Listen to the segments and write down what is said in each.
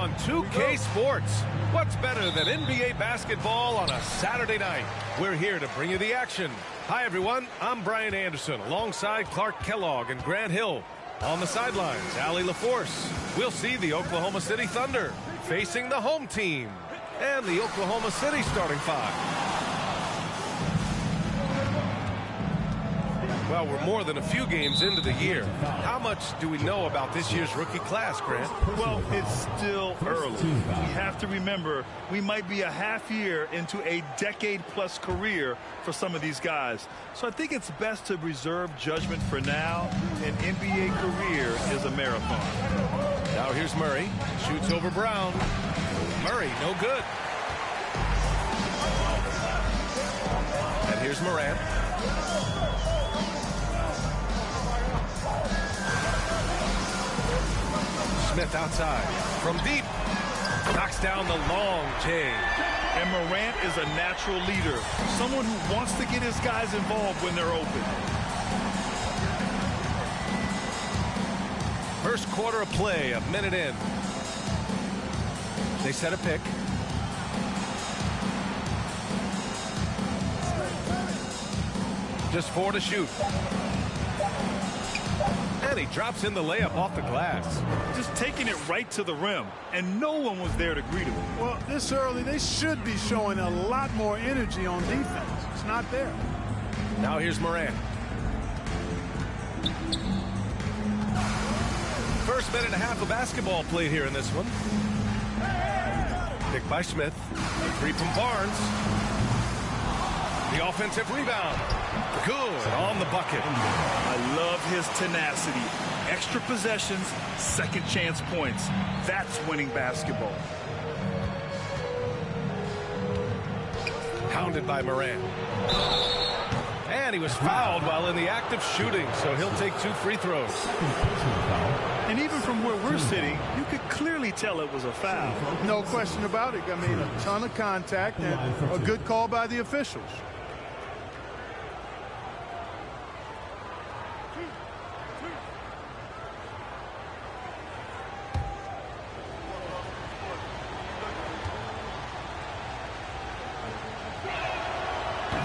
on 2K Sports. What's better than NBA basketball on a Saturday night? We're here to bring you the action. Hi, everyone. I'm Brian Anderson alongside Clark Kellogg and Grant Hill. On the sidelines, Allie LaForce. We'll see the Oklahoma City Thunder facing the home team and the Oklahoma City starting five. Well, we're more than a few games into the year. How much do we know about this year's rookie class, Grant? Well, it's still early. We have to remember we might be a half year into a decade-plus career for some of these guys. So I think it's best to reserve judgment for now. An NBA career is a marathon. Now here's Murray. Shoots over Brown. Murray, no good. And here's Morant. Smith outside. From deep. Knocks down the long J. And Morant is a natural leader. Someone who wants to get his guys involved when they're open. First quarter of play, a minute in. They set a pick. Just 4 to shoot. And he drops in the layup off the glass. Just taking it right to the rim, and no one was there to greet him. Well, this early, they should be showing a lot more energy on defense. It's not there. Now here's Morant. First minute and a half of basketball played here in this one. Picked by Smith. A three from Barnes. The offensive rebound. Good on the bucket. I love his tenacity. Extra possessions, second chance points. That's winning basketball. Pounded by Morant. And he was fouled while in the act of shooting, so he'll take 2 free throws. And even from where we're sitting, you could clearly tell it was a foul. No question about it. I mean, a ton of contact and a good call by the officials.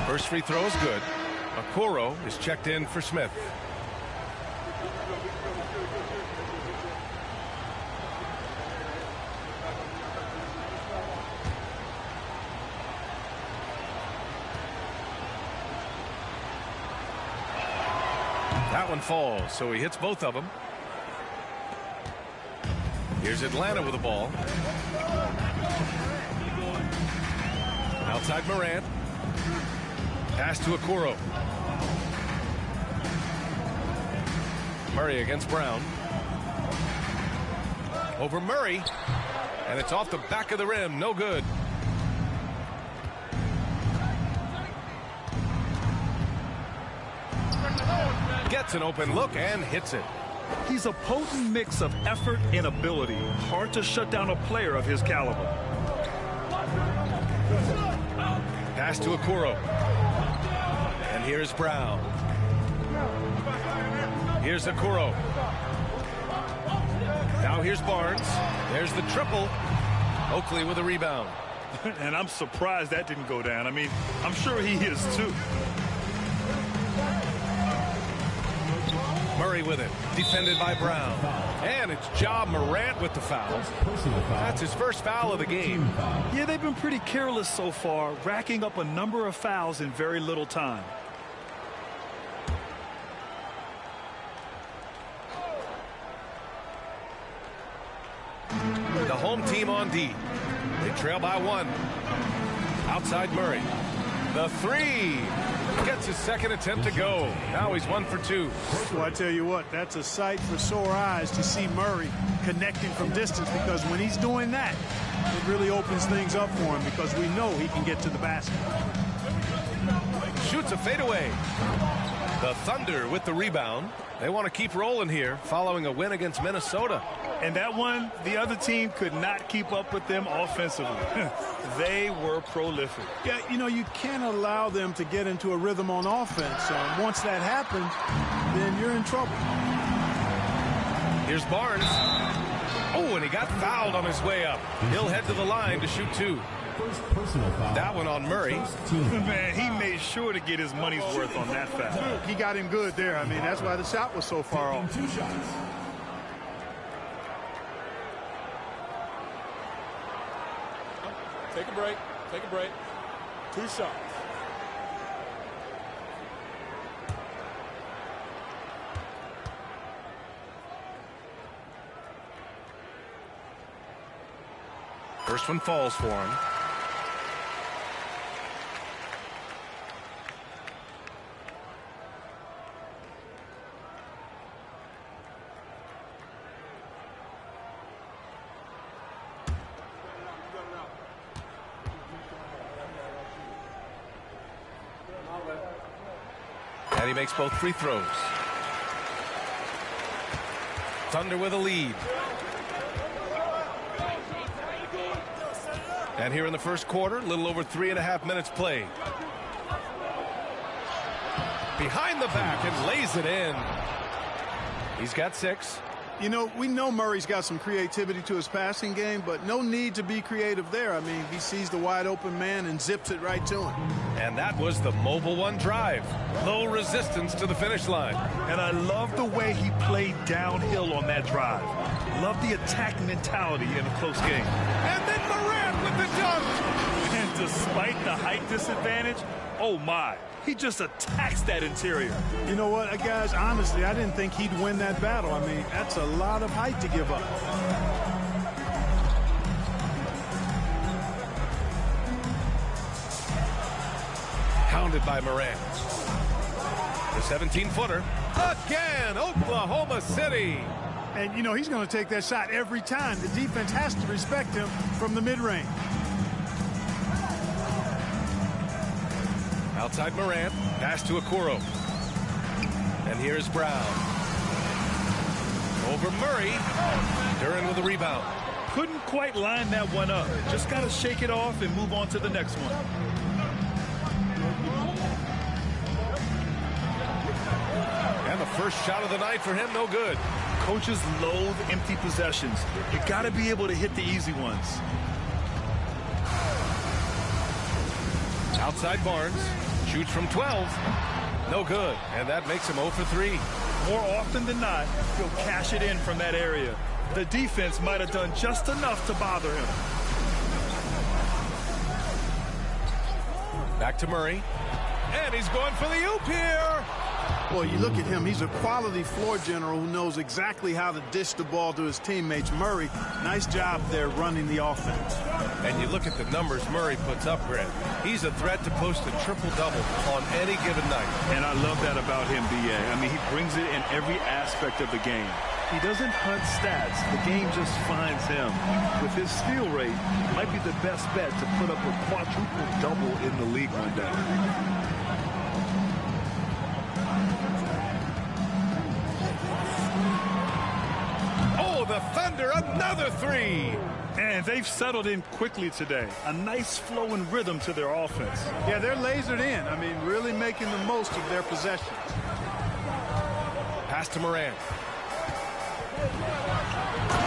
First free throw is good. Okoro is checked in for Smith. That one falls, so he hits both of them. Here's Atlanta with the ball. Outside Morant. Pass to Okoro. Murray against Brown. Over Murray. And it's off the back of the rim. No good. Gets an open look and hits it. He's a potent mix of effort and ability. Hard to shut down a player of his caliber. Pass to Okoro. And here's Brown. Here's Okoro. Now here's Barnes. There's the triple. Oakley with a rebound. And I'm surprised that didn't go down. I mean, I'm sure he is too. Murray with it. Defended by Brown. And it's Ja Morant with the foul. That's his first foul of the game. Yeah, they've been pretty careless so far, racking up a number of fouls in very little time. The home team on D. They trail by 1. Outside Murray. The three. Gets his second attempt to go. Now he's 1 for 2. Well, I tell you what, that's a sight for sore eyes to see Murray connecting from distance, because when he's doing that, it really opens things up for him, because we know he can get to the basket. Shoots a fadeaway. The Thunder with the rebound. They want to keep rolling here following a win against Minnesota. And that one, the other team could not keep up with them offensively. They were prolific. Yeah, you know, you can't allow them to get into a rhythm on offense. Once that happens, then you're in trouble. Here's Barnes. Oh, and he got fouled on his way up. He'll head to the line to shoot 2. That one on Murray. Man, he made sure to get his money's worth on that foul. He got him good there. I mean, that's why the shot was so far off. 2 shots. Take a break. Take a break. 2 shots. First one falls for him. And he makes both free throws. Thunder with a lead. And here in the first quarter, a little over 3.5 minutes played. Behind the back and lays it in. He's got 6. You know, we know Murray's got some creativity to his passing game, but no need to be creative there. I mean, he sees the wide open man and zips it right to him. And that was the Mobile One drive. Low resistance to the finish line. And I love the way he played downhill on that drive. Love the attack mentality in a close game. And then Morant with the dunk. And despite the height disadvantage, oh my, he just attacks that interior. You know what, guys, honestly, I didn't think he'd win that battle. I mean, that's a lot of height to give up. Pounded by Morant. The 17-footer. Again, Oklahoma City. And, you know, he's going to take that shot every time. The defense has to respect him from the mid-range. Outside Morant, pass to Okoro. And here's Brown. Over Murray. Duran with the rebound. Couldn't quite line that one up. Just got to shake it off and move on to the next one. And the first shot of the night for him, no good. Coaches loathe empty possessions. You got to be able to hit the easy ones. Outside Barnes. Shoots from 12. No good. And that makes him 0 for 3. More often than not, he'll cash it in from that area. The defense might have done just enough to bother him. Back to Murray. And he's going for the oop here. Well, you look at him. He's a quality floor general who knows exactly how to dish the ball to his teammates. Murray, nice job there running the offense. And you look at the numbers Murray puts up, Grant. He's a threat to post a triple-double on any given night. And I love that about him, B.A. I mean, he brings it in every aspect of the game. He doesn't hunt stats. The game just finds him. With his steal rate, might be the best bet to put up a quadruple double in the league one day. The Thunder, another 3. And they've settled in quickly today. A nice flow and rhythm to their offense. Yeah, they're lasered in. I mean, really making the most of their possessions. Pass to Morant.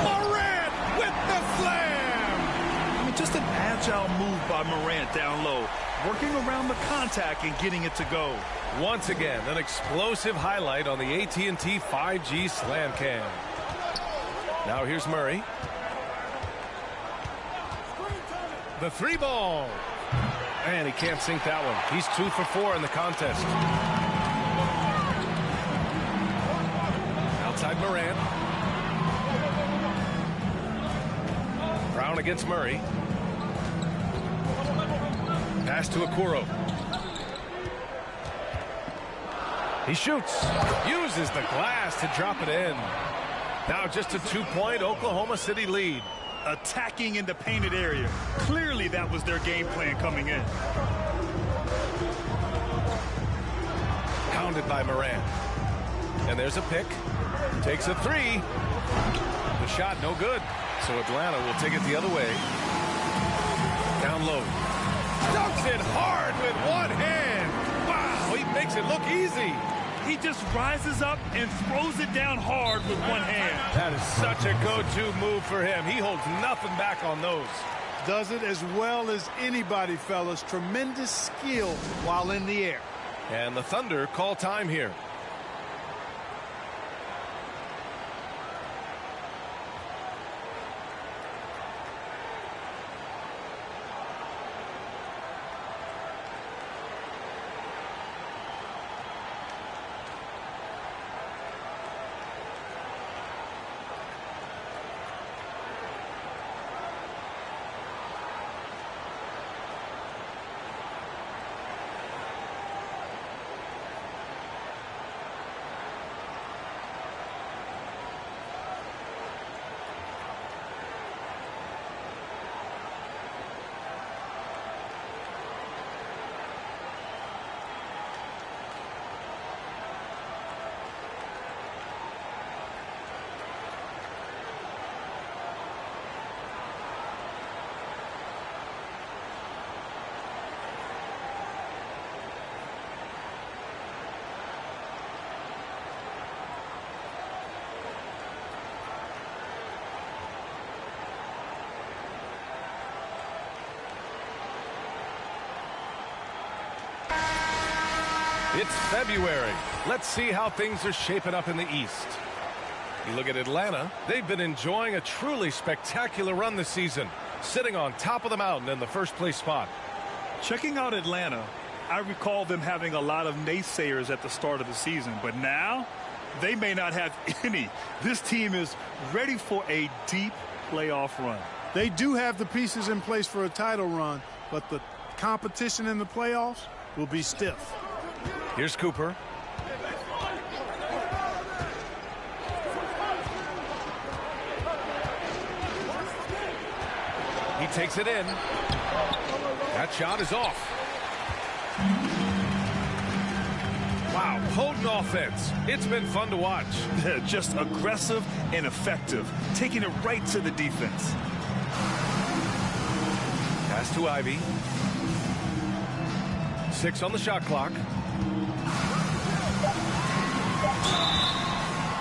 Morant with the slam! I mean, just an agile move by Morant down low. Working around the contact and getting it to go. Once again, an explosive highlight on the AT&T 5G Slam Cam. Now here's Murray. The 3 ball. And he can't sink that one. He's 2 for 4 in the contest. Outside Morant. Brown against Murray. Pass to Okoro. He shoots. Uses the glass to drop it in. Now just a 2-point Oklahoma City lead. Attacking in the painted area. Clearly that was their game plan coming in. Pounded by Morant. And there's a pick. Takes a 3. The shot no good. So Atlanta will take it the other way. Down low. Dunks it hard with one hand. Wow, he makes it look easy. He just rises up and throws it down hard with one hand. That is such a go-to move for him. He holds nothing back on those. Does it as well as anybody, fellas. Tremendous skill while in the air. And the Thunder call time here. It's February. Let's see how things are shaping up in the East. You look at Atlanta. They've been enjoying a truly spectacular run this season, sitting on top of the mountain in the first place spot. Checking out Atlanta, I recall them having a lot of naysayers at the start of the season, but now they may not have any. This team is ready for a deep playoff run. They do have the pieces in place for a title run, but the competition in the playoffs will be stiff. Here's Cooper. He takes it in. That shot is off. Wow, potent offense. It's been fun to watch. Just aggressive and effective, taking it right to the defense. Pass to Ivy. 6 on the shot clock.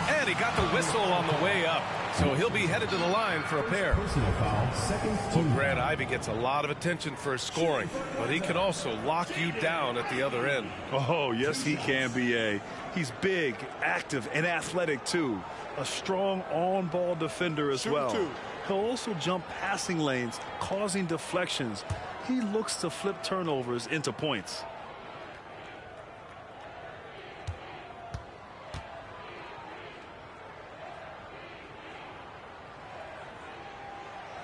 And he got the whistle on the way up. So he'll be headed to the line for a pair. Well, Grant Ivy gets a lot of attention for his scoring, but he can also lock you down at the other end. Oh, yes, he can, B.A. He's big, active, and athletic, too. A strong on-ball defender as well. He'll also jump passing lanes, causing deflections. He looks to flip turnovers into points.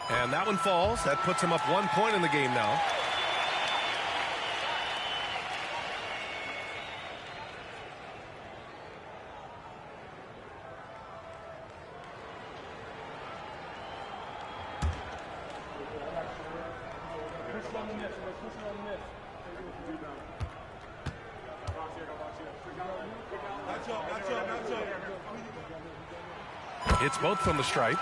And that one falls. That puts him up 1 point in the game now. It's both from the stripe.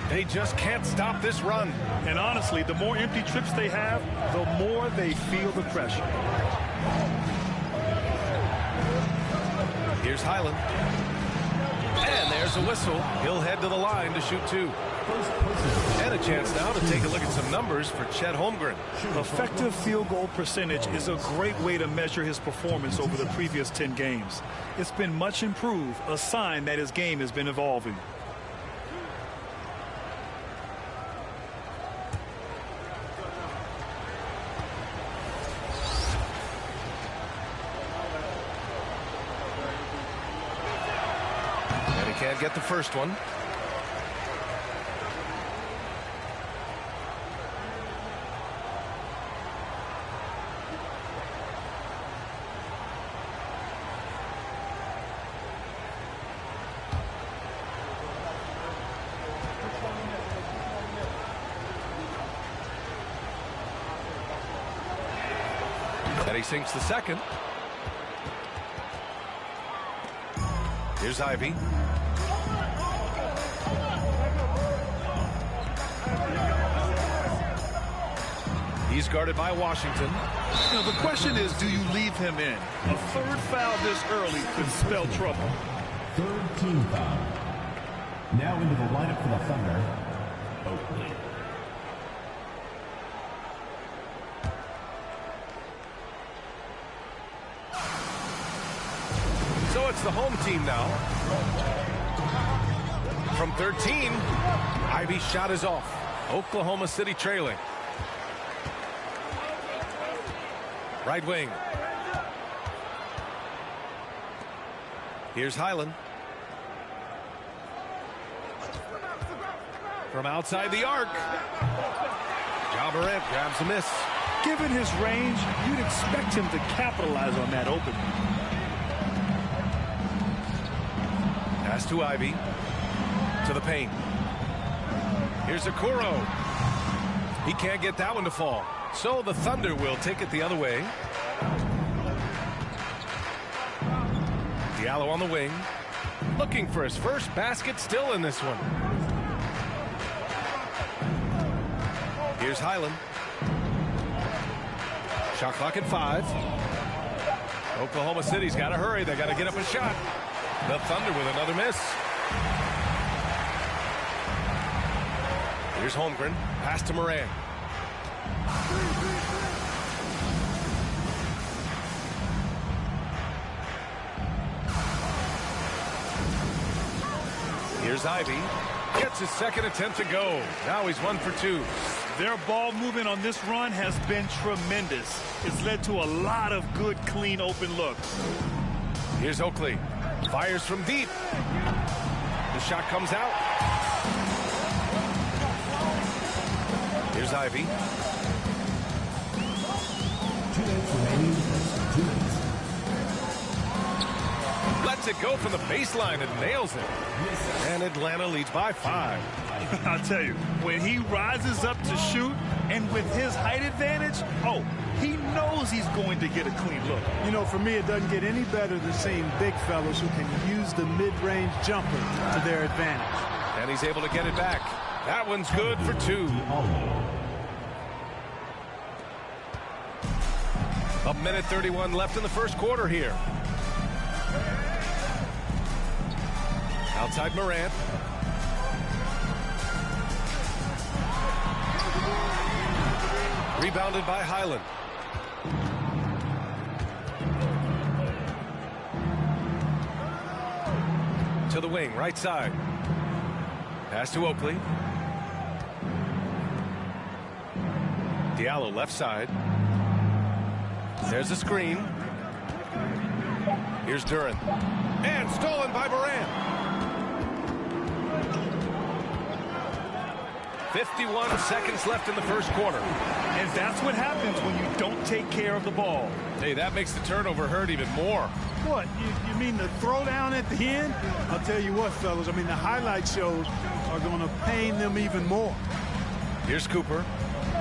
They just can't stop this run. And honestly, the more empty trips they have, the more they feel the pressure. Here's Highland. And there's a whistle. He'll head to the line to shoot 2. And a chance now to take a look at some numbers for Chet Holmgren. Effective field goal percentage is a great way to measure his performance over the previous 10 games. It's been much improved, a sign that his game has been evolving. Can't get the first one. And he sinks the second. Here's Ivy. He's guarded by Washington. You know, the question is, do you leave him in? A third foul this early could spell trouble. Third team foul. Now into the lineup for the Thunder, Oakley. So it's the home team now. From 13, Ivey's shot is off. Oklahoma City trailing. Right wing. Here's Highland. From outside the arc. Ja Morant grabs a miss. Given his range, you'd expect him to capitalize on that opening. Pass to Ivey. To the paint. Here's Okoro. He can't get that one to fall. So the Thunder will take it the other way. Diallo on the wing. Looking for his first basket still in this one. Here's Highland. Shot clock at 5. Oklahoma City's got to hurry. They got to get up a shot. The Thunder with another miss. Here's Holmgren. Pass to Morant. Here's Ivey. Gets his second attempt to go. Now he's 1 for 2. Their ball movement on this run has been tremendous. It's led to a lot of good, clean, open looks. Here's Oakley. Fires from deep. The shot comes out. Here's Ivey. 2 minutes remaining. 2 minutes. Lets it go from the baseline and nails it. And Atlanta leads by 5. I'll tell you, when he rises up to shoot, and with his height advantage, he knows he's going to get a clean look. You know, for me, it doesn't get any better than seeing big fellas who can use the mid-range jumper to their advantage. And he's able to get it back. That one's good for 2. A minute 31 left in the first quarter here. Outside Morant. Rebounded by Highland. To the wing, right side. Pass to Oakley. Diallo left side. There's a screen. Here's Duren. And stolen by Morant. 51 seconds left in the first quarter. And that's what happens when you don't take care of the ball. Hey, that makes the turnover hurt even more. What, you mean the throwdown at the end? I'll tell you what, fellas, I mean, the highlight shows are going to pain them even more. Here's Cooper.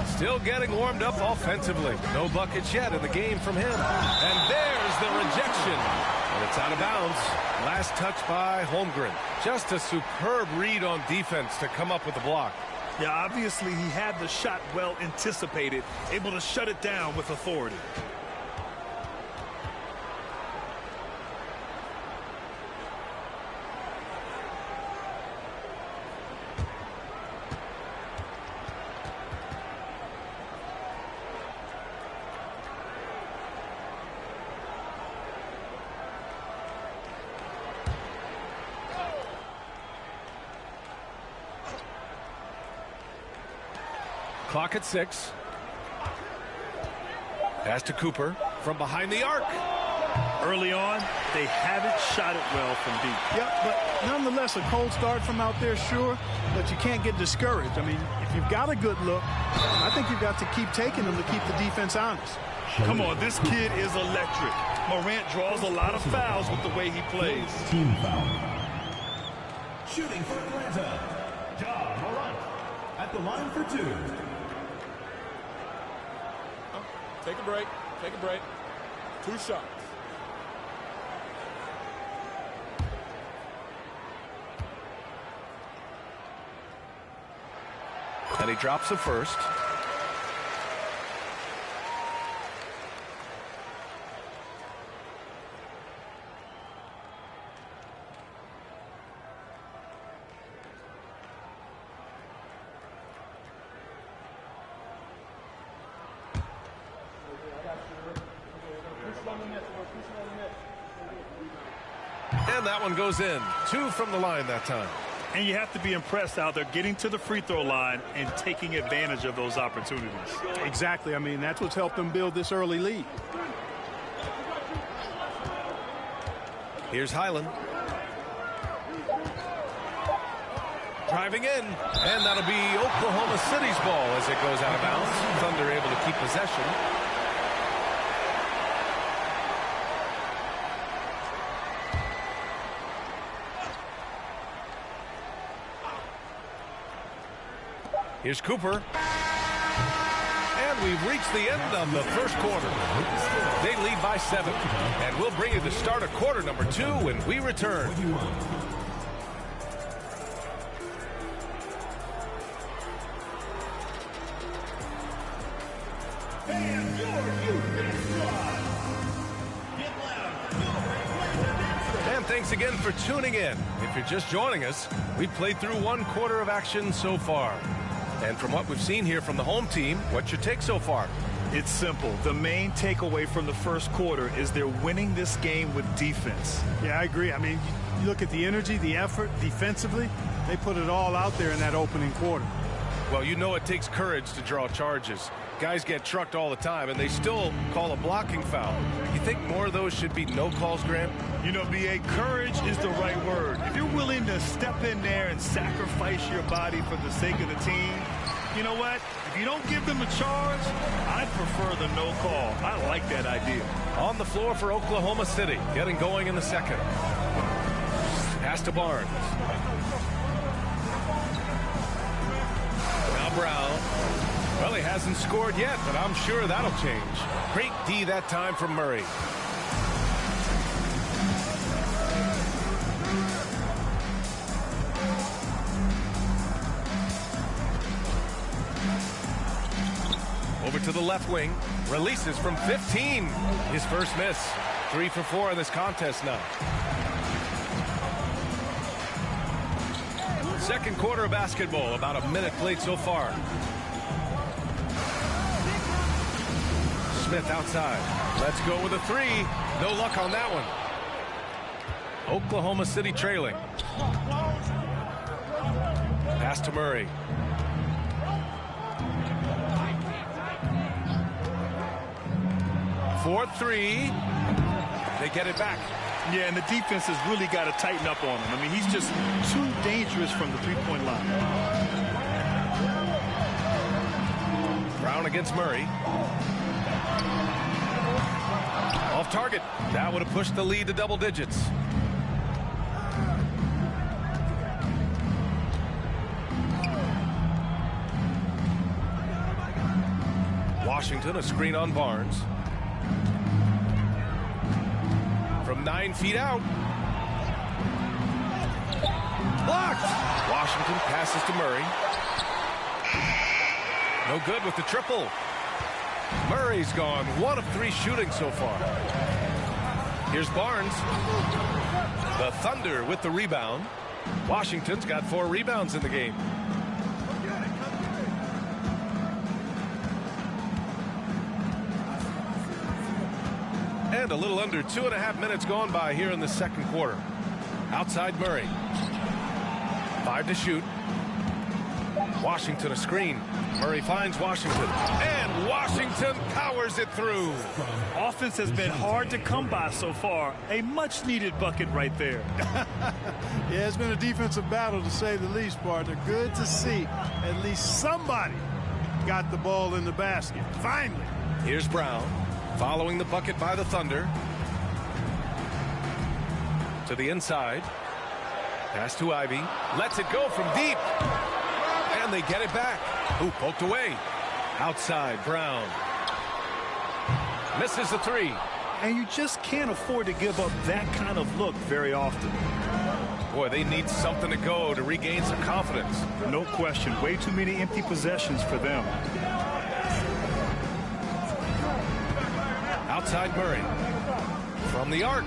Still getting warmed up offensively. No buckets yet in the game from him. And there's the rejection. And it's out of bounds. Last touch by Holmgren. Just a superb read on defense to come up with the block. Yeah, obviously he had the shot well anticipated, able to shut it down with authority. Clock at 6. Pass to Cooper from behind the arc. Early on, they haven't shot it well from deep. Yeah, but nonetheless, a cold start from out there, sure, but you can't get discouraged. I mean, if you've got a good look, I think you've got to keep taking them to keep the defense honest. Come on, this kid is electric. Morant draws a lot of fouls with the way he plays. Team foul. Shooting for Atlanta, Ja Morant at the line for 2. Take a break. Take a break. 2 shots. And he drops the first. And that one goes in. 2 from the line that time. And you have to be impressed how they're getting to the free throw line and taking advantage of those opportunities. Exactly. I mean, that's what's helped them build this early lead. Here's Highland. Driving in. And that'll be Oklahoma City's ball as it goes out of bounds. Thunder able to keep possession. Here's Cooper. And we've reached the end of the first quarter. They lead by 7. And we'll bring you the start of quarter number 2 when we return. And thanks again for tuning in. If you're just joining us, we've played through 1 quarter of action so far. And from what we've seen here from the home team, what's your take so far? It's simple. The main takeaway from the first quarter is they're winning this game with defense. Yeah, I agree. I mean, you look at the energy, the effort defensively, they put it all out there in that opening quarter. Well, you know it takes courage to draw charges. Guys get trucked all the time, and they still call a blocking foul. You think more of those should be no calls, Grant? You know, B.A., courage is the right word. If you're willing to step in there and sacrifice your body for the sake of the team, you know what? If you don't give them a charge, I'd prefer the no call. I like that idea. On the floor for Oklahoma City, getting going in the second. Pass to Barnes. Now Brown. Well, he hasn't scored yet, but I'm sure that'll change. Great D that time from Murray. Over to the left wing. Releases from 15. His first miss. 3 for 4 in this contest now. Second quarter of basketball. About a minute played so far. Smith outside. Let's go with a 3. No luck on that one. Oklahoma City trailing. Pass to Murray. For 3. They get it back. Yeah, and the defense has really got to tighten up on him. I mean, he's just too dangerous from the three-point line. Brown against Murray. Off target. That would have pushed the lead to double digits. Washington, a screen on Barnes. From 9 feet out. Blocked. Washington passes to Murray. No good with the triple. Murray's gone 1 of 3 shooting so far. Here's Barnes. The Thunder with the rebound. Washington's got 4 rebounds in the game. And a little under 2.5 minutes gone by here in the second quarter. Outside Murray. 5 to shoot. Washington a screen. Murray finds Washington. And Washington powers it through. Offense has been hard to come by so far. A much-needed bucket right there. Yeah, it's been a defensive battle to say the least, partner. Good to see at least somebody got the ball in the basket. Finally. Here's Brown. Following the bucket by the Thunder. To the inside. Pass to Ivy. Lets it go from deep. And they get it back. Ooh, poked away. Outside, Brown. Misses the 3. And you just can't afford to give up that kind of look very often. Boy, they need something to go to regain some confidence. No question. Way too many empty possessions for them. Outside Murray. From the arc.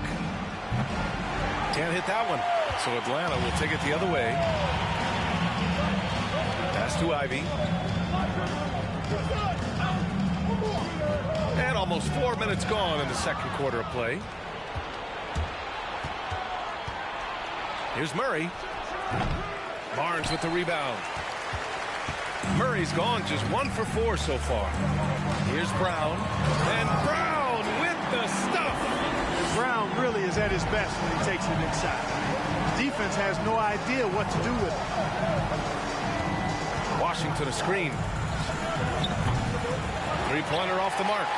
Can't hit that one. So Atlanta will take it the other way. Pass to Ivy. And almost 4 minutes gone in the second quarter of play. Here's Murray. Barnes with the rebound. Murray's gone just 1 for 4 so far. Here's Brown. And Brown with the stuff. Brown really is at his best when he takes it inside. Defense has no idea what to do with it. Washington a screen. Three-pointer off the mark.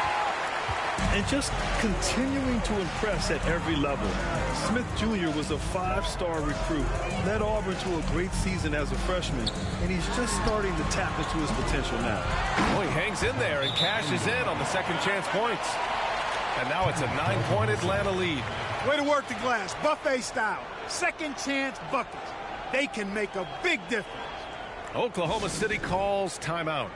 And just continuing to impress at every level. Smith Jr. was a 5-star recruit, led Auburn to a great season as a freshman, and he's just starting to tap into his potential now. Oh, he hangs in there and cashes in on the second chance points. And now it's a 9-point Atlanta lead. Way to work the glass, buffet style. Second chance buckets. They can make a big difference. Oklahoma City calls timeout.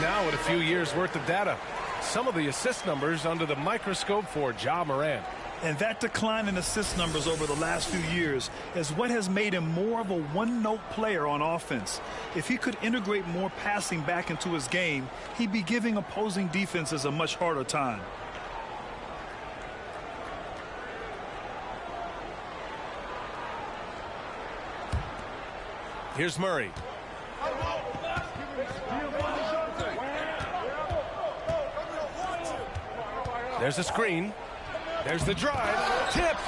Now with a few years worth of data. Some of the assist numbers under the microscope for Ja Morant. And that decline in assist numbers over the last few years is what has made him more of a one-note player on offense. If he could integrate more passing back into his game, he'd be giving opposing defenses a much harder time. Here's Murray. There's a screen. There's the drive. Tipped.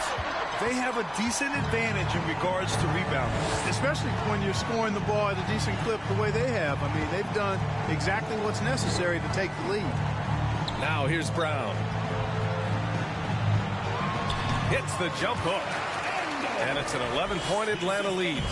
They have a decent advantage in regards to rebounding. Especially when you're scoring the ball at a decent clip the way they have. I mean, they've done exactly what's necessary to take the lead. Now here's Brown. Hits the jump hook. And it's an 11-point Atlanta lead.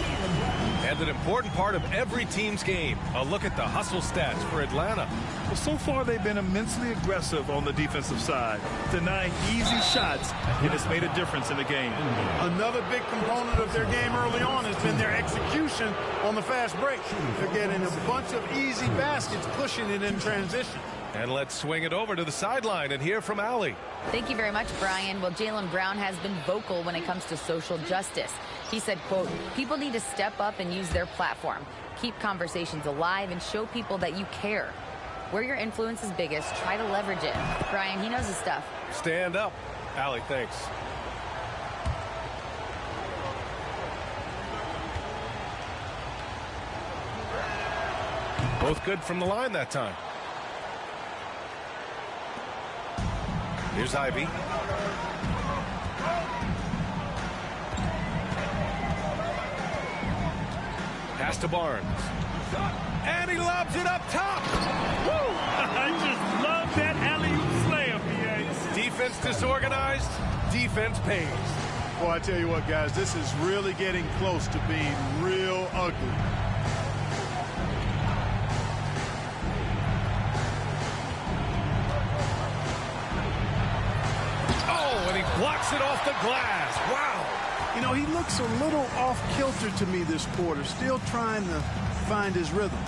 And an important part of every team's game. A look at the hustle stats for Atlanta. Well, so far they've been immensely aggressive on the defensive side, denying easy shots, and it's made a difference in the game. Another big component of their game early on has been their execution on the fast break. They're getting a bunch of easy baskets, pushing it in transition. And let's swing it over to the sideline and hear from Allie. Thank you very much, Brian. Well, Jaylen Brown has been vocal when it comes to social justice. He said, quote, people need to step up and use their platform. Keep conversations alive and show people that you care. Where your influence is biggest, try to leverage it. Brian, he knows his stuff. Stand up. Allie, thanks. Both good from the line that time. Here's Ivy. Pass to Barnes. And he lobs it up top. Woo! I just love that alley-oop slam, PA. Defense disorganized. Defense pays. Well, I tell you what, guys, this is really getting close to being real ugly. Blocks it off the glass. Wow. You know, he looks a little off-kilter to me this quarter, still trying to find his rhythm.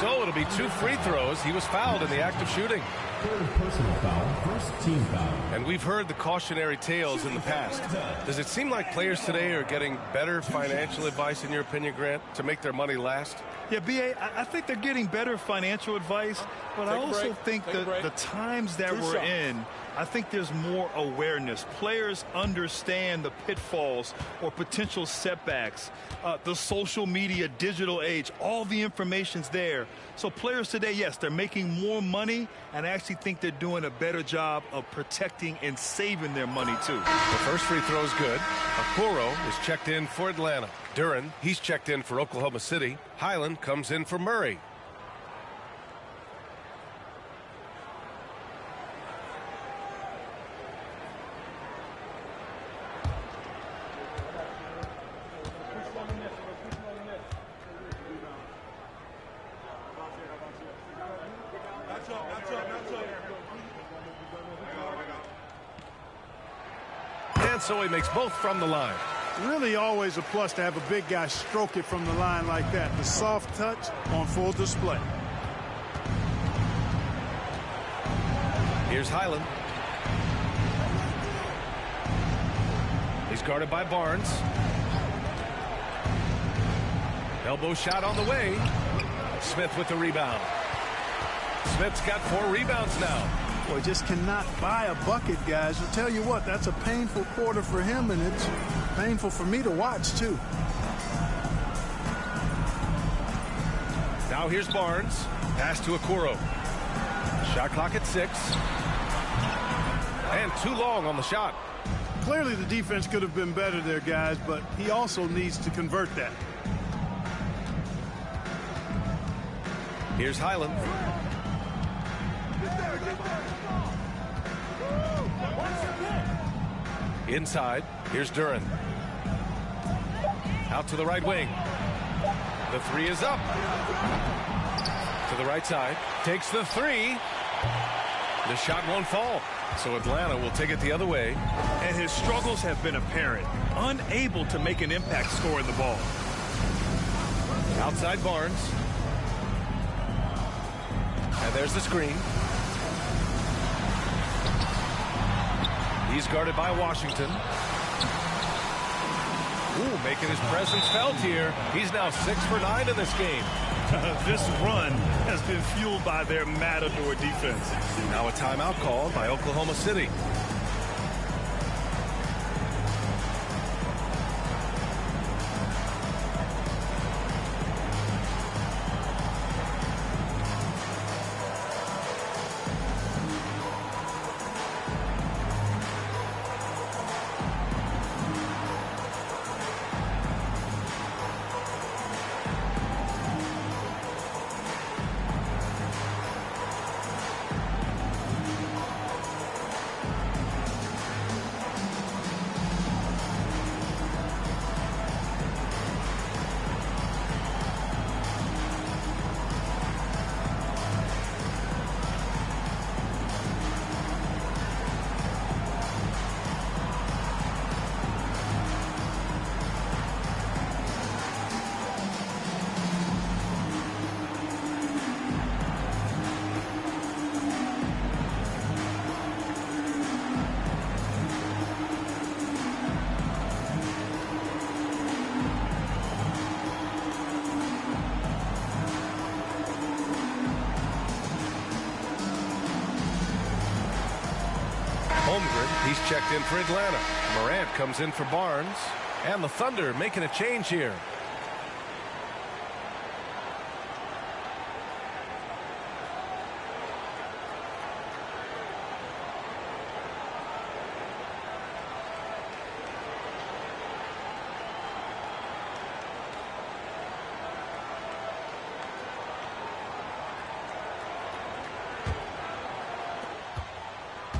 So it'll be 2 free throws. He was fouled in the act of shooting. Third personal foul, first team foul. And we've heard the cautionary tales in the past. Does it seem like players today are getting better financial advice, in your opinion, Grant, to make their money last? Yeah, B.A., I think they're getting better financial advice, but I also think that the times that we're in I think there's more awareness. Players understand the pitfalls or potential setbacks. The social media, digital age, all the information's there. So players today, yes, they're making more money, and I actually think they're doing a better job of protecting and saving their money, too. The first free throw is good. Okoro is checked in for Atlanta. Duren, he's checked in for Oklahoma City. Highland comes in for Murray. And so he makes both from the line. Really always a plus to have a big guy stroke it from the line like that. The soft touch on full display. Here's Highland. He's guarded by Barnes. Elbow shot on the way. Smith with the rebound. Smith's got 4 rebounds now. Boy, just cannot buy a bucket, guys. I'll tell you what, that's a painful quarter for him, and it's painful for me to watch, too. Now here's Barnes. Pass to Okoro. Shot clock at 6. And too long on the shot. Clearly the defense could have been better there, guys, but he also needs to convert that. Here's Highland. Inside, here's Duren. Out to the right wing. The 3 is up. To the right side. Takes the 3. The shot won't fall. So Atlanta will take it the other way. And his struggles have been apparent. Unable to make an impact scoring the ball. Outside Barnes. And there's the screen. He's guarded by Washington. Ooh, making his presence felt here. He's now 6 for 9 in this game. This run has been fueled by their matador defense. Now a timeout called by Oklahoma City. He's checked in for Atlanta. Morant comes in for Barnes. And the Thunder making a change here.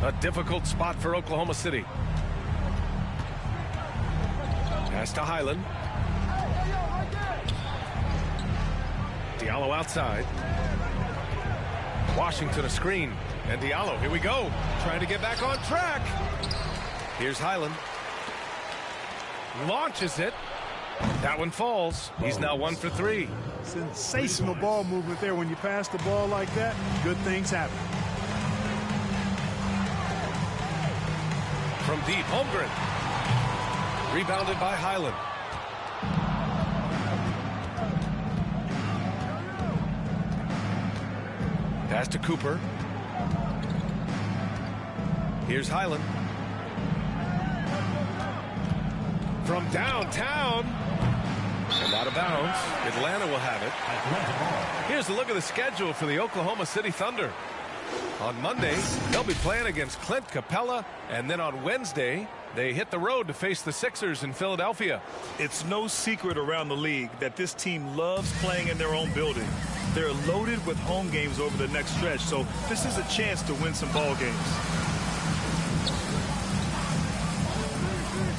A difficult spot for Oklahoma City. Pass to Highland. Diallo outside. Washington a screen. And Diallo, here we go. Trying to get back on track. Here's Highland. Launches it. That one falls. He's now 1 for 3. Sensational ball movement there. When you pass the ball like that, good things happen. From deep, Holmgren. Rebounded by Highland. Pass to Cooper. Here's Highland. From downtown. And out of bounds. Atlanta will have it. Here's a look at the schedule for the Oklahoma City Thunder. On Monday, they'll be playing against Clint Capella. And then on Wednesday, they hit the road to face the Sixers in Philadelphia. It's no secret around the league that this team loves playing in their own building. They're loaded with home games over the next stretch, so this is a chance to win some ball games.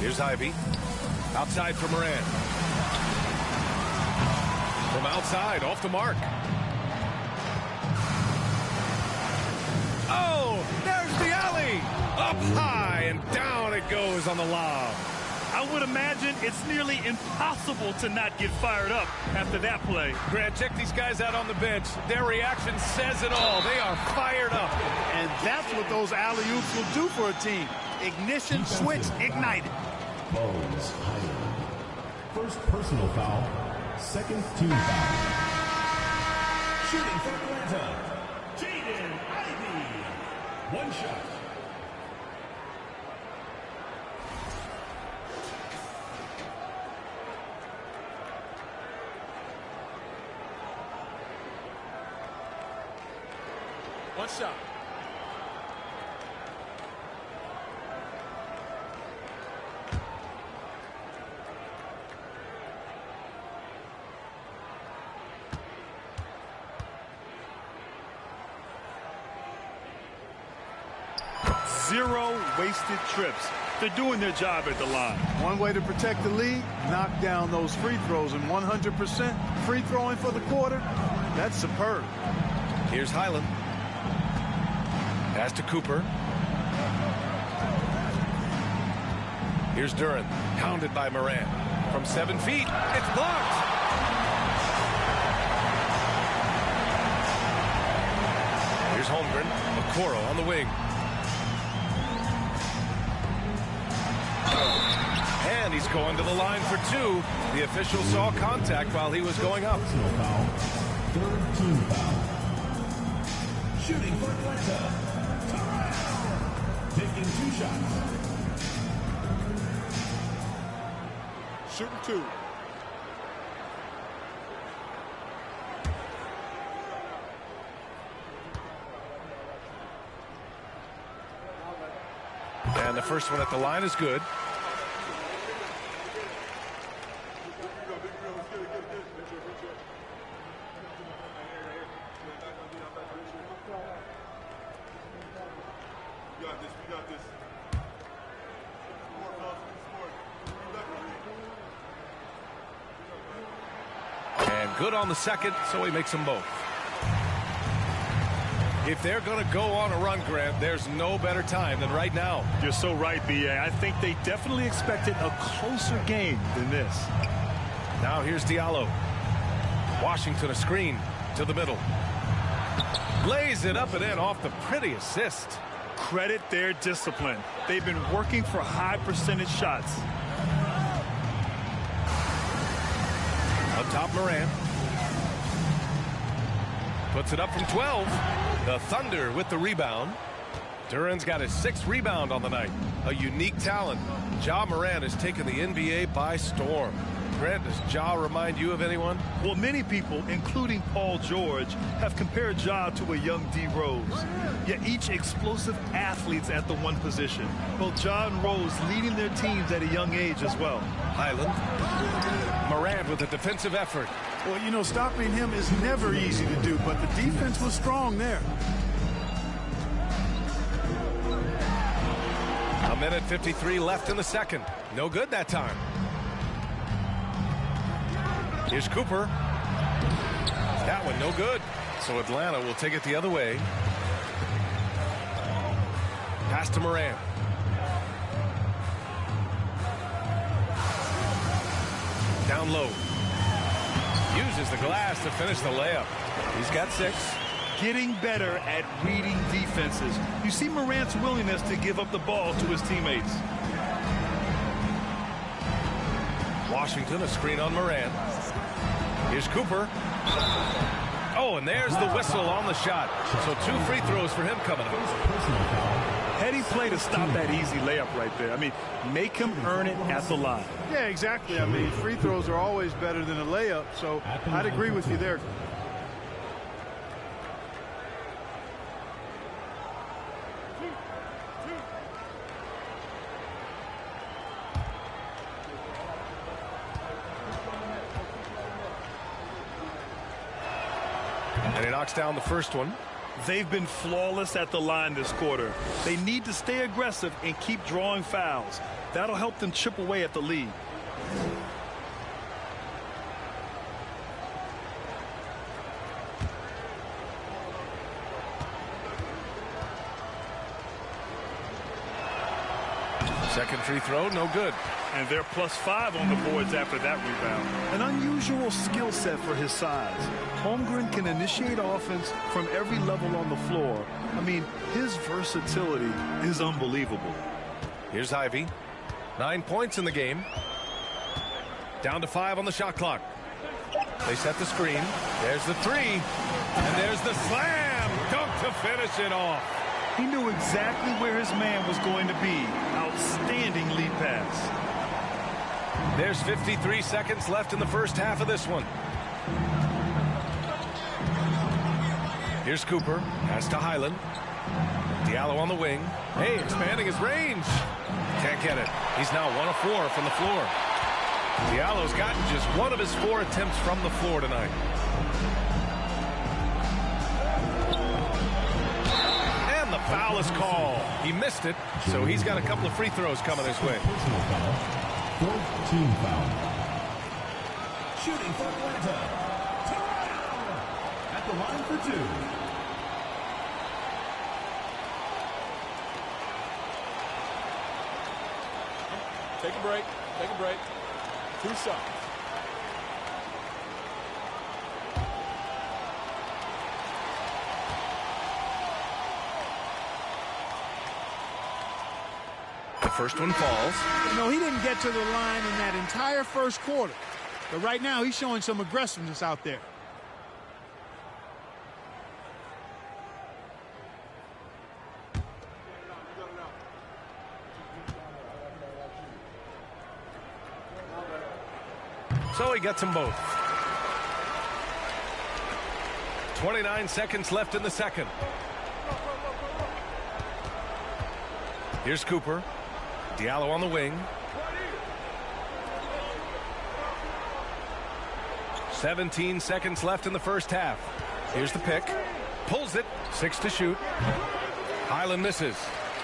Here's Ivy. Outside for Moran. From outside, off the mark. Oh, there's the alley. Up high and down it goes on the lob. I would imagine it's nearly impossible to not get fired up after that play. Grant, check these guys out on the bench. Their reaction says it all. They are fired up. And that's what those alley-oops will do for a team. Ignition switch ignited. Bones Highland. First personal foul. Second team foul. Shooting for Atlanta. Jaden Ivey. One shot. One shot. Zero wasted trips. They're doing their job at the line. One way to protect the lead, knock down those free throws, and 100% free throwing for the quarter, that's superb. Here's Highland. Pass to Cooper. Here's Duran. Pounded by Moran. From 7 feet. It's blocked. Here's Holmgren. Okoro on the wing. And he's going to the line for two. The official saw contact while he was going up. Personal foul. Third team foul. Shooting for Atlanta. Taking 2 shots. Shooting 2. And the first one at the line is good. And good on the second, so he makes them both. If they're going to go on a run, Grant, there's no better time than right now. You're so right, B.A. I think they definitely expected a closer game than this. Now here's Diallo. Washington a screen to the middle. Lays it up and in off the pretty assist. Credit their discipline. They've been working for high percentage shots. Up top, Moran. Puts it up from 12. The Thunder with the rebound. Duran's got his 6th rebound on the night. A unique talent. Ja Moran has taken the NBA by storm. Grant, does Ja remind you of anyone? Well, many people, including Paul George, have compared Ja to a young D. Rose. Yet each explosive athletes at the one position. Both Ja and Rose leading their teams at a young age as well. Highland. Moran with a defensive effort. Well, you know, stopping him is never easy to do, but the defense was strong there. A minute 53 left in the second. No good that time. Here's Cooper. That one no good. So Atlanta will take it the other way. Pass to Moran. Down low. Uses the glass to finish the layup. He's got 6. Getting better at reading defenses. You see Morant's willingness to give up the ball to his teammates. Washington a screen on Moran. Here's Cooper. Oh, and there's the whistle on the shot. So 2 free throws for him coming up. Heady play to stop that easy layup right there. I mean, make him earn it at the line. Yeah, exactly. I mean, free throws are always better than a layup, so I'd agree with you there. And he knocks down the first one. They've been flawless at the line this quarter. They need to stay aggressive and keep drawing fouls. That'll help them chip away at the lead. Second free throw, no good. And they're +5 on the boards after that rebound. An unusual skill set for his size. Holmgren can initiate offense from every level on the floor. I mean, his versatility is unbelievable. Here's Ivy. 9 points in the game. Down to 5 on the shot clock. They set the screen. There's the three. And there's the slam. Dunk to finish it off. He knew exactly where his man was going to be. Outstanding lead pass. There's 53 seconds left in the first half of this one. Here's Cooper. Pass to Highland. Diallo on the wing. Hey, expanding his range. Can't get it. He's now 1 of 4 from the floor. Diallo's gotten just 1 of his 4 attempts from the floor tonight. And the foul is called. He missed it, so he's got a couple of free throws coming his way. 14 foul. Shooting for Atlanta. At the line for 2. Take a break. Take a break. 2 shots. The first one falls. You know, he didn't get to the line in that entire first quarter. But right now, he's showing some aggressiveness out there. So he gets them both. 29 seconds left in the second. Here's Cooper. Diallo on the wing. 17 seconds left in the first half. Here's the pick. Pulls it. 6 to shoot. Highland misses.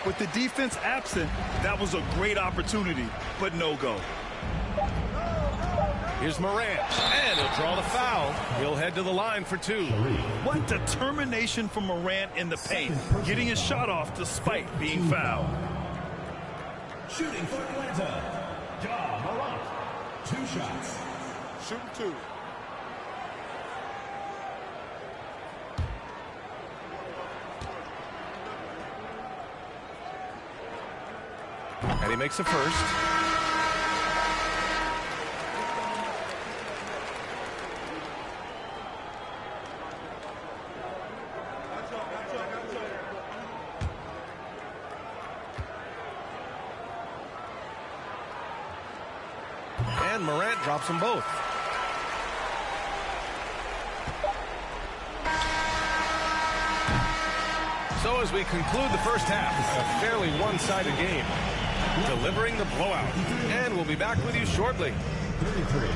With the defense absent, that was a great opportunity, but no go. Here's Morant, and he'll draw the foul. He'll head to the line for 2. What determination from Morant in the paint, getting his shot off despite being fouled. Shooting for Atlanta. Ja Morant. 2 shots. Shooting 2. And he makes the first. And Morant drops them both. So as we conclude the first half, a fairly one-sided game, delivering the blowout. And we'll be back with you shortly. 33.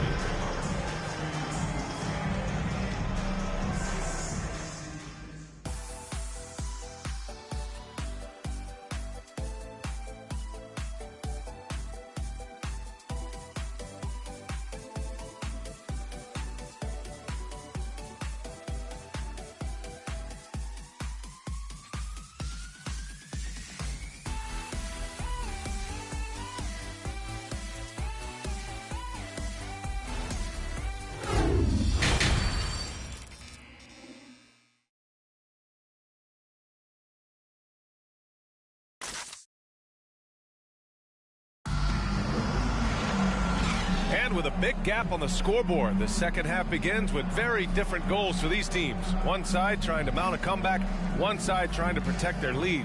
And with a big gap on the scoreboard, the second half begins with very different goals for these teams. One side trying to mount a comeback, one side trying to protect their lead.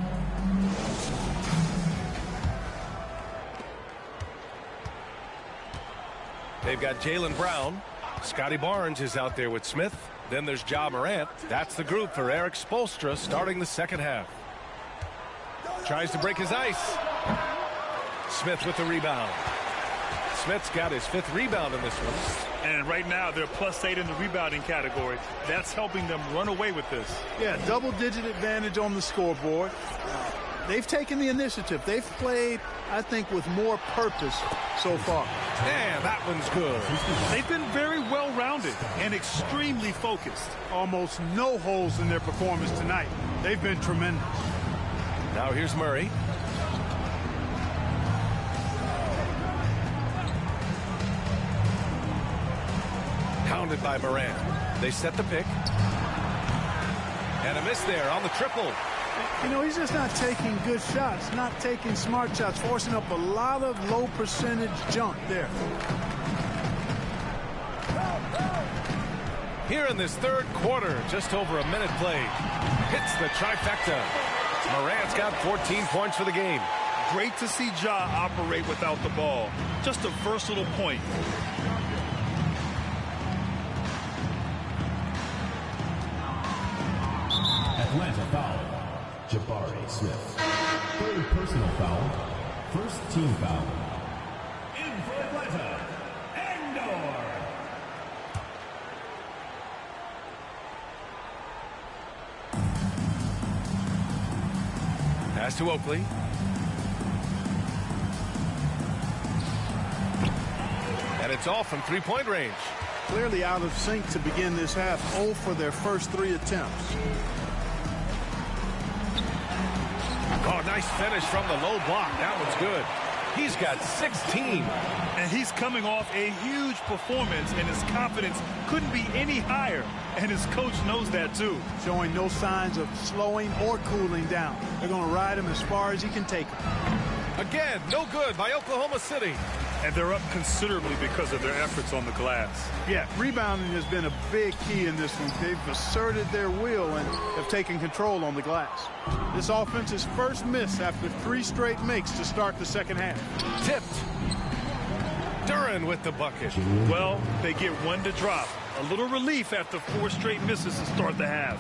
They've got Jaylen Brown. Scotty Barnes is out there with Smith. Then there's Ja Morant. That's the group for Eric Spoelstra starting the second half. Tries to break his ice. Smith with the rebound. Smith's got his 5th rebound in this one. And right now they're +8 in the rebounding category. That's helping them run away with this. Yeah, double-digit advantage on the scoreboard. They've taken the initiative. They've played, I think, with more purpose so far. And that one's good. They've been very well-rounded and extremely focused. Almost no holes in their performance tonight. They've been tremendous. Now here's Murray. Pounded by Morant. They set the pick. And a miss there on the triple. You know, he's just not taking good shots, not taking smart shots, forcing up a lot of low percentage jump there. Here in this third quarter, just over a minute played. Hits the trifecta. Morant's got 14 points for the game. Great to see Ja operate without the ball. Just a versatile point. Atlanta foul. Jabari Smith. 3rd personal foul. 1st team foul. In for Atlanta, Andor. Pass to Oakley. And it's off from 3-point range. Clearly out of sync to begin this half. 0 for their first 3 attempts. Oh, nice finish from the low block. That one's good. He's got 16. And he's coming off a huge performance, and his confidence couldn't be any higher. And his coach knows that, too. Showing no signs of slowing or cooling down. They're going to ride him as far as he can take him. Again, no good by Oklahoma City. And they're up considerably because of their efforts on the glass. Yeah, rebounding has been a big key in this one. They've asserted their will and have taken control on the glass. This offense's first miss after 3 straight makes to start the second half. Tipped. Duren with the bucket. Well, they get 1 to drop. A little relief after 4 straight misses to start the half.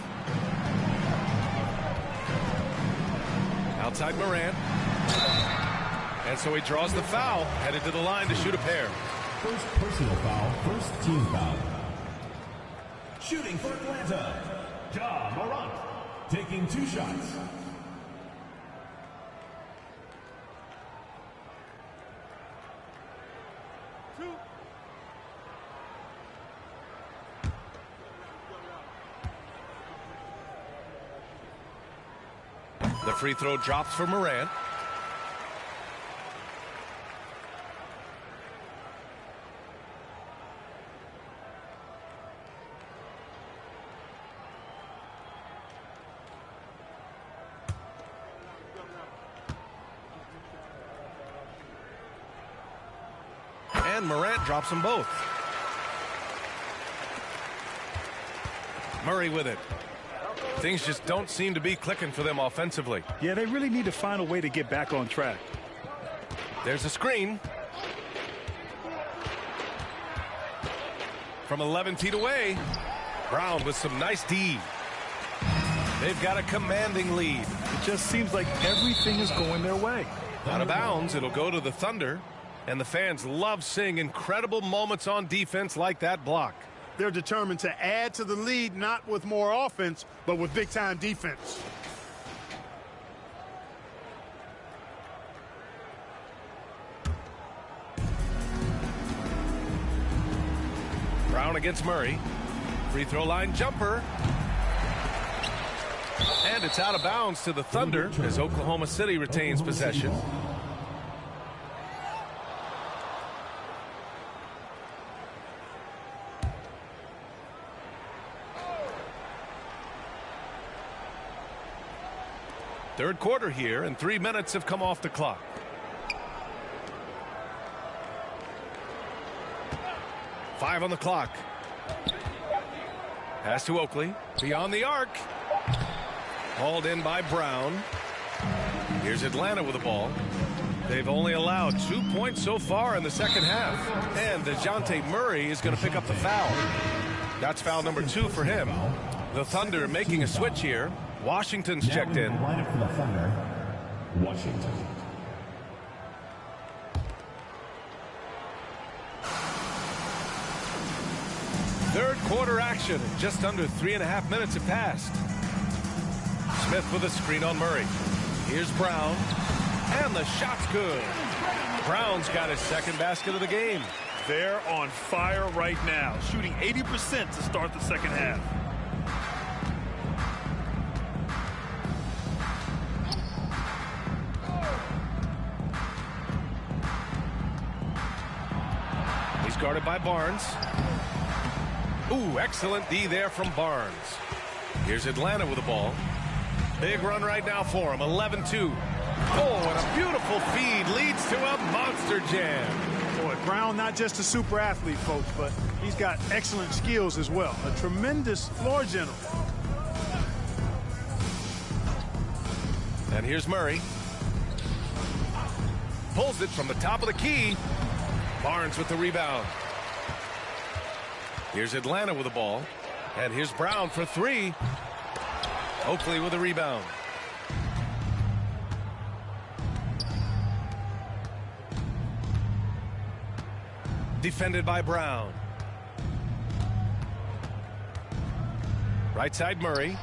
Outside Morant. And so he draws the foul, headed to the line to shoot a pair. 1st personal foul, 1st team foul. Shooting for Atlanta, Ja Morant, taking 2 shots. The free throw drops for Morant. And Morant drops them both. Murray with it. Things just don't seem to be clicking for them offensively. Yeah, they really need to find a way to get back on track. There's a screen. From 11 feet away. Brown with some nice D. They've got a commanding lead. It just seems like everything is going their way. Out of bounds, it'll go to the Thunder. And the fans love seeing incredible moments on defense like that block. They're determined to add to the lead, not with more offense, but with big-time defense. Brown against Murray. Free throw line jumper. And it's out of bounds to the Thunder as Oklahoma City retains possession. Third quarter here, and 3 minutes have come off the clock. Five on the clock. Pass to Oakley. Beyond the arc. Hauled in by Brown. Here's Atlanta with the ball. They've only allowed 2 points so far in the second half. And DeJounte Murray is going to pick up the foul. That's foul number 2 for him. The Thunder making a switch here. Washington's checked in. Lineup for the Thunder, Washington. Third quarter action. Just under 3.5 minutes have passed. Smith with a screen on Murray. Here's Brown. And the shot's good. Brown's got his second basket of the game. They're on fire right now, shooting 80% to start the second half. He's guarded by Barnes. Ooh, excellent D there from Barnes. Here's Atlanta with the ball. Big run right now for him, 11-2. Oh, and a beautiful feed leads to a monster jam. Boy, Brown, not just a super athlete, folks, but he's got excellent skills as well. A tremendous floor general. And here's Murray. Pulls it from the top of the key. Barnes with the rebound. Here's Atlanta with the ball. And here's Brown for 3. Oakley with a rebound. Defended by Brown. Right side Murray.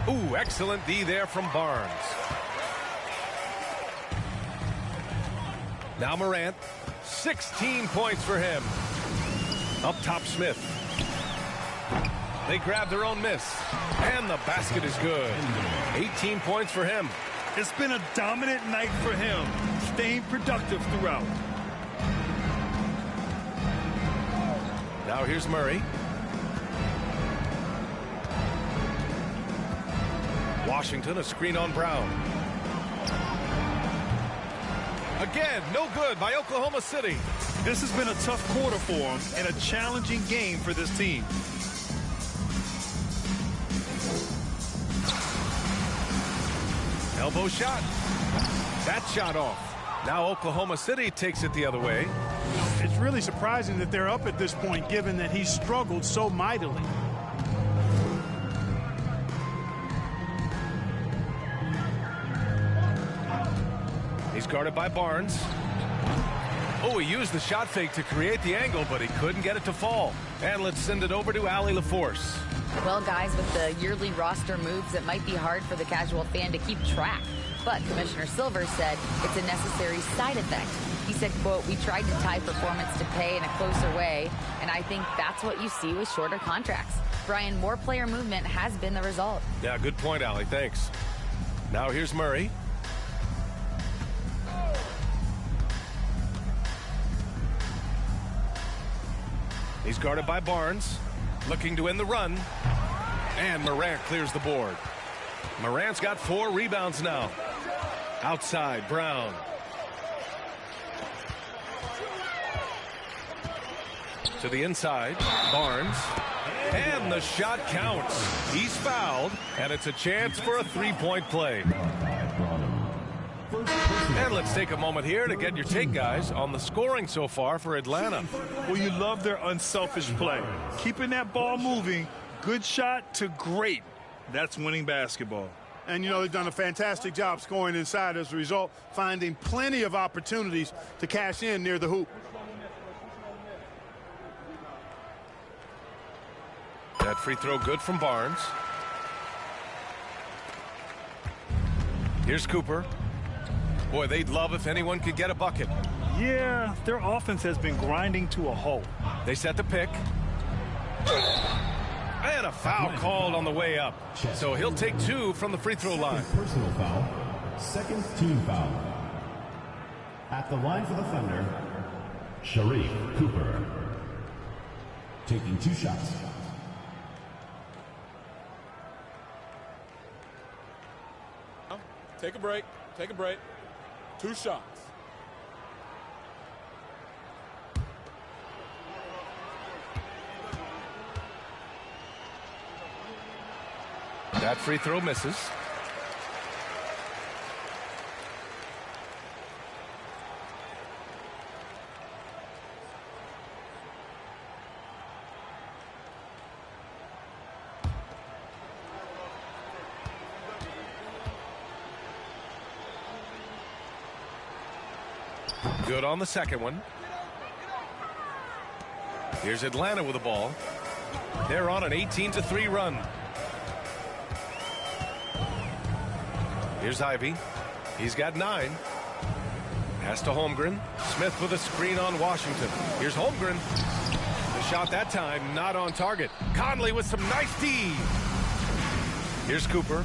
Ooh, excellent D there from Barnes. Now Morant. 16 points for him. Up top Smith. They grab their own miss. And the basket is good. 18 points for him. It's been a dominant night for him, staying productive throughout. Now here's Murray. Washington, a screen on Brown. Again, no good by Oklahoma City. This has been a tough quarter for him and a challenging game for this team. Elbow shot. That shot off. Now Oklahoma City takes it the other way. It's really surprising that they're up at this point, given that he's struggled so mightily. He's guarded by Barnes. Oh, he used the shot fake to create the angle, but he couldn't get it to fall. And let's send it over to Allie LaForce. Well, guys, with the yearly roster moves, it might be hard for the casual fan to keep track. But Commissioner Silver said it's a necessary side effect. He said, quote, "We tried to tie performance to pay in a closer way, and I think that's what you see with shorter contracts." Brian, more player movement has been the result. Yeah, good point, Allie. Thanks. Now here's Murray. He's guarded by Barnes. Looking to end the run. And Morant clears the board. Morant's got 4 rebounds now. Outside, Brown. To the inside, Barnes. And the shot counts. He's fouled, and it's a chance for a 3-point play. And let's take a moment here to get your take, guys, on the scoring so far for Atlanta. Well, you love their unselfish play. Keeping that ball moving, good shot to great. That's winning basketball. And, you know, they've done a fantastic job scoring inside as a result, finding plenty of opportunities to cash in near the hoop. That free throw good from Barnes. Here's Cooper. Boy, they'd love if anyone could get a bucket. Yeah, their offense has been grinding to a halt. They set the pick. And a foul called on the way up. So he'll take 2 from the free throw line. Personal foul. Second team foul. At the line for the Thunder, Sharif Cooper. Taking 2 shots. Take a break. Take a break. 2 shots. That free throw misses. Good on the second one. Here's Atlanta with the ball. They're on an 18-3 run. Here's Ivy. He's got 9. Pass to Holmgren. Smith with a screen on Washington. Here's Holmgren. The shot that time not on target. Conley with some nice D. Here's Cooper.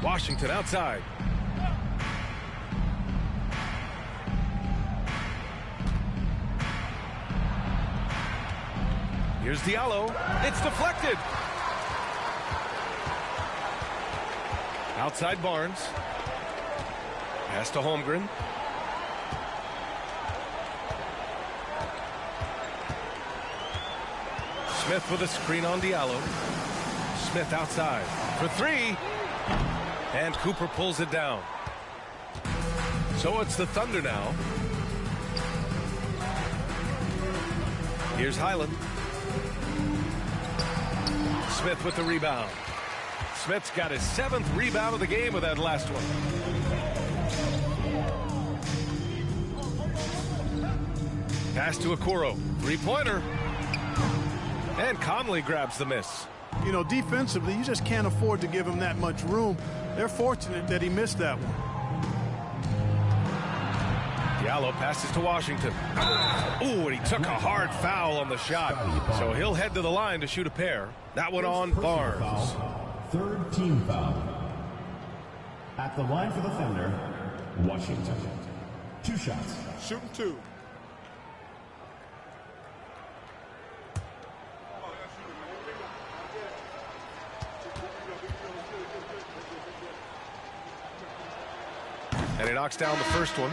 Washington outside. Here's Diallo. It's deflected. Outside Barnes. Pass to Holmgren. Smith with a screen on Diallo. Smith outside for 3. And Cooper pulls it down. So it's the Thunder now. Here's Highland. Smith with the rebound. Smith's got his 7th rebound of the game with that last one. Pass to Okoro. 3-pointer. And Conley grabs the miss. You know, defensively, you just can't afford to give him that much room. They're fortunate that he missed that one. Diallo passes to Washington. Ooh, and he took a hard foul on the shot. So he'll head to the line to shoot a pair. That one on Barnes. Third team foul. At the line for the Thunder, Washington. 2 shots. Shooting 2. And he knocks down the first one.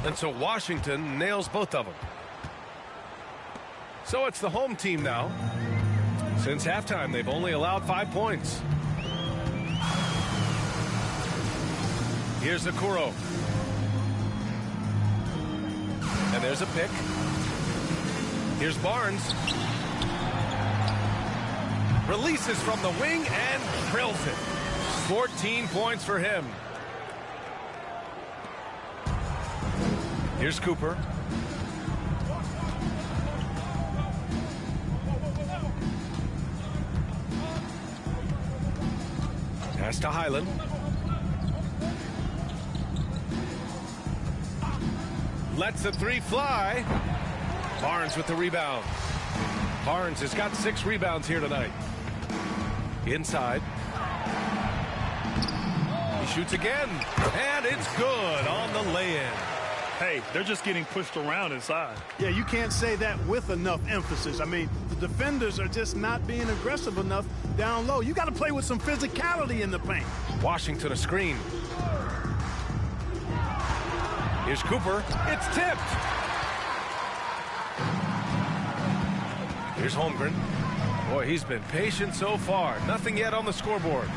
And so Washington nails both of them. So it's the home team now. Since halftime, they've only allowed 5 points. Here's Okoro. And there's a pick. Here's Barnes. Releases from the wing and drills it. 14 points for him. Here's Cooper. Pass to Highland. Lets the 3 fly. Barnes with the rebound. Barnes has got 6 rebounds here tonight. Inside. He shoots again. And it's good on the lay-in. Hey, they're just getting pushed around inside. Yeah, you can't say that with enough emphasis. I mean, the defenders are just not being aggressive enough down low. You got to play with some physicality in the paint. Washington a screen. Here's Cooper. It's tipped. Here's Holmgren. Boy, he's been patient so far. Nothing yet on the scoreboard.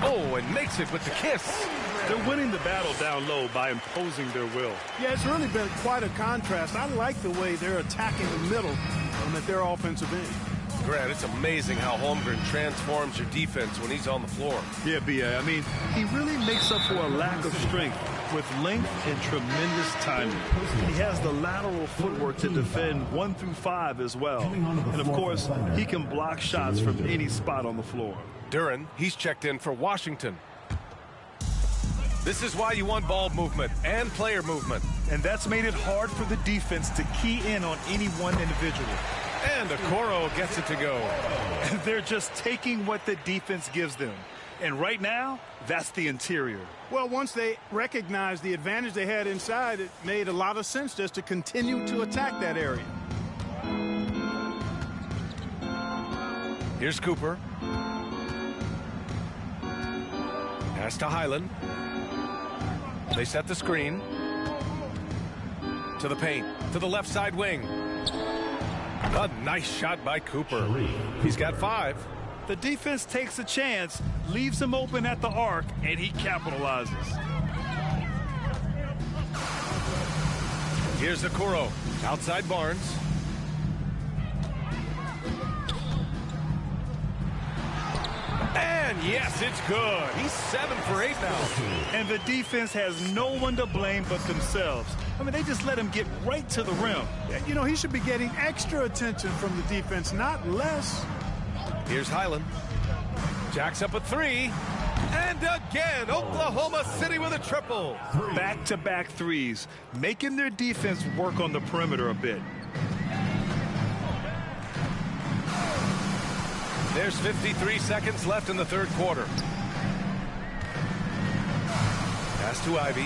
Oh, and makes it with the kiss. They're winning the battle down low by imposing their will. Yeah, it's really been quite a contrast. I like the way they're attacking the middle at their offensive end. Grant, it's amazing how Holmgren transforms your defense when he's on the floor. Yeah, B.A. I mean, he really makes up for a lack of strength with length and tremendous timing. He has the lateral footwork to defend 1 through 5 as well. And, of course, he can block shots from any spot on the floor. Duran, he's checked in for Washington. This is why you want ball movement and player movement. And that's made it hard for the defense to key in on any one individual. And Okoro gets it to go. They're just taking what the defense gives them. And right now, that's the interior. Well, once they recognized the advantage they had inside, it made a lot of sense just to continue to attack that area. Here's Cooper. Pass to Highland. They set the screen. To the paint. To the left side wing. A nice shot by Cooper. He's got 5. The defense takes a chance, leaves him open at the arc, and he capitalizes. Here's Okoro. Outside Barnes. And yes, it's good. He's 7 for 8 now. And the defense has no one to blame but themselves. I mean, they just let him get right to the rim. You know, he should be getting extra attention from the defense, not less. Here's Highland. Jacks up a 3. And again, Oklahoma City with a triple. Back-to-back threes, making their defense work on the perimeter a bit. There's 53 seconds left in the third quarter. Pass to Ivy.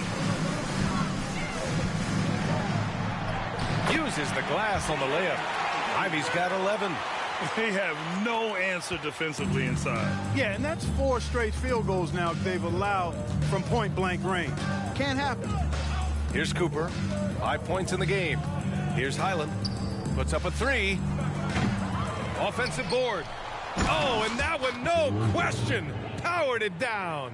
Uses the glass on the layup. Ivy's got 11. They have no answer defensively inside. Yeah, and that's 4 straight field goals now they've allowed from point-blank range. Can't happen. Here's Cooper. 5 points in the game. Here's Highland. Puts up a 3. Offensive board. Oh, and that one, no question, powered it down.